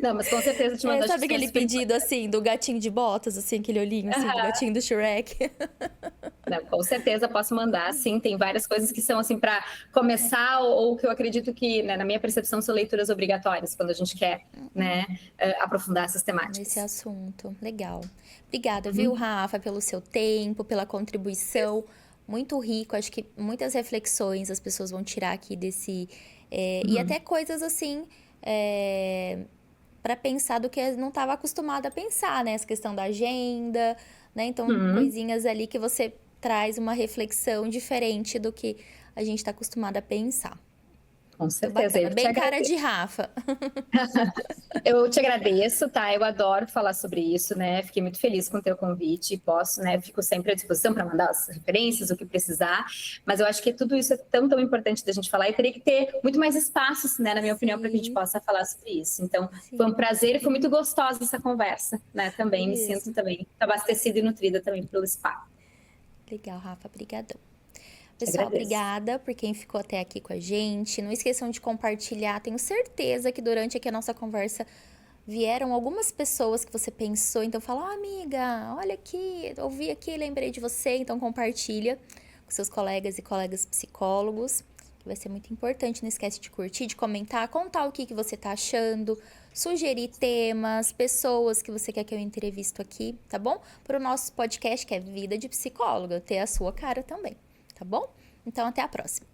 Não, mas com certeza te mandou. Sabe aquele pedido, assim, do gatinho de botas, assim, aquele olhinho, assim, do gatinho do Shrek? Não, com certeza posso mandar, sim. Tem várias coisas que são, assim, para começar, ou que eu acredito que, né, na minha percepção, são leituras obrigatórias, quando a gente quer, né, aprofundar essas temáticas. Nesse assunto. Legal. Obrigada, viu, Rafa, pelo seu tempo, pela contribuição. Muito rico. Acho que muitas reflexões as pessoas vão tirar aqui desse... E até coisas, assim... para pensar do que não estava acostumada a pensar, né? Essa questão da agenda, né? Então, coisinhas ali que você traz uma reflexão diferente do que a gente está acostumada a pensar. Com certeza. Bem cara de Rafa. Eu te agradeço, tá? Eu adoro falar sobre isso, né? Fiquei muito feliz com o teu convite. Posso, né? Fico sempre à disposição para mandar as referências, o que precisar. Mas eu acho que tudo isso é tão importante da gente falar. E teria que ter muito mais espaços, né? Na minha opinião, para que a gente possa falar sobre isso. Então, foi um prazer e foi muito gostosa essa conversa, né? Também me sinto também abastecida e nutrida também pelo spa. Legal, Rafa. Obrigadão. Pessoal, obrigada por quem ficou até aqui com a gente. Não esqueçam de compartilhar. Tenho certeza que durante aqui a nossa conversa vieram algumas pessoas que você pensou. Então, fala, amiga, olha aqui, ouvi aqui, lembrei de você. Então, compartilha com seus colegas e colegas psicólogos, que vai ser muito importante. Não esquece de curtir, de comentar, contar o que você tá achando, sugerir temas, pessoas que você quer que eu entrevisto aqui, tá bom? Para o nosso podcast, que é Vida de Psicóloga, ter a sua cara também. Tá bom? Então, até a próxima.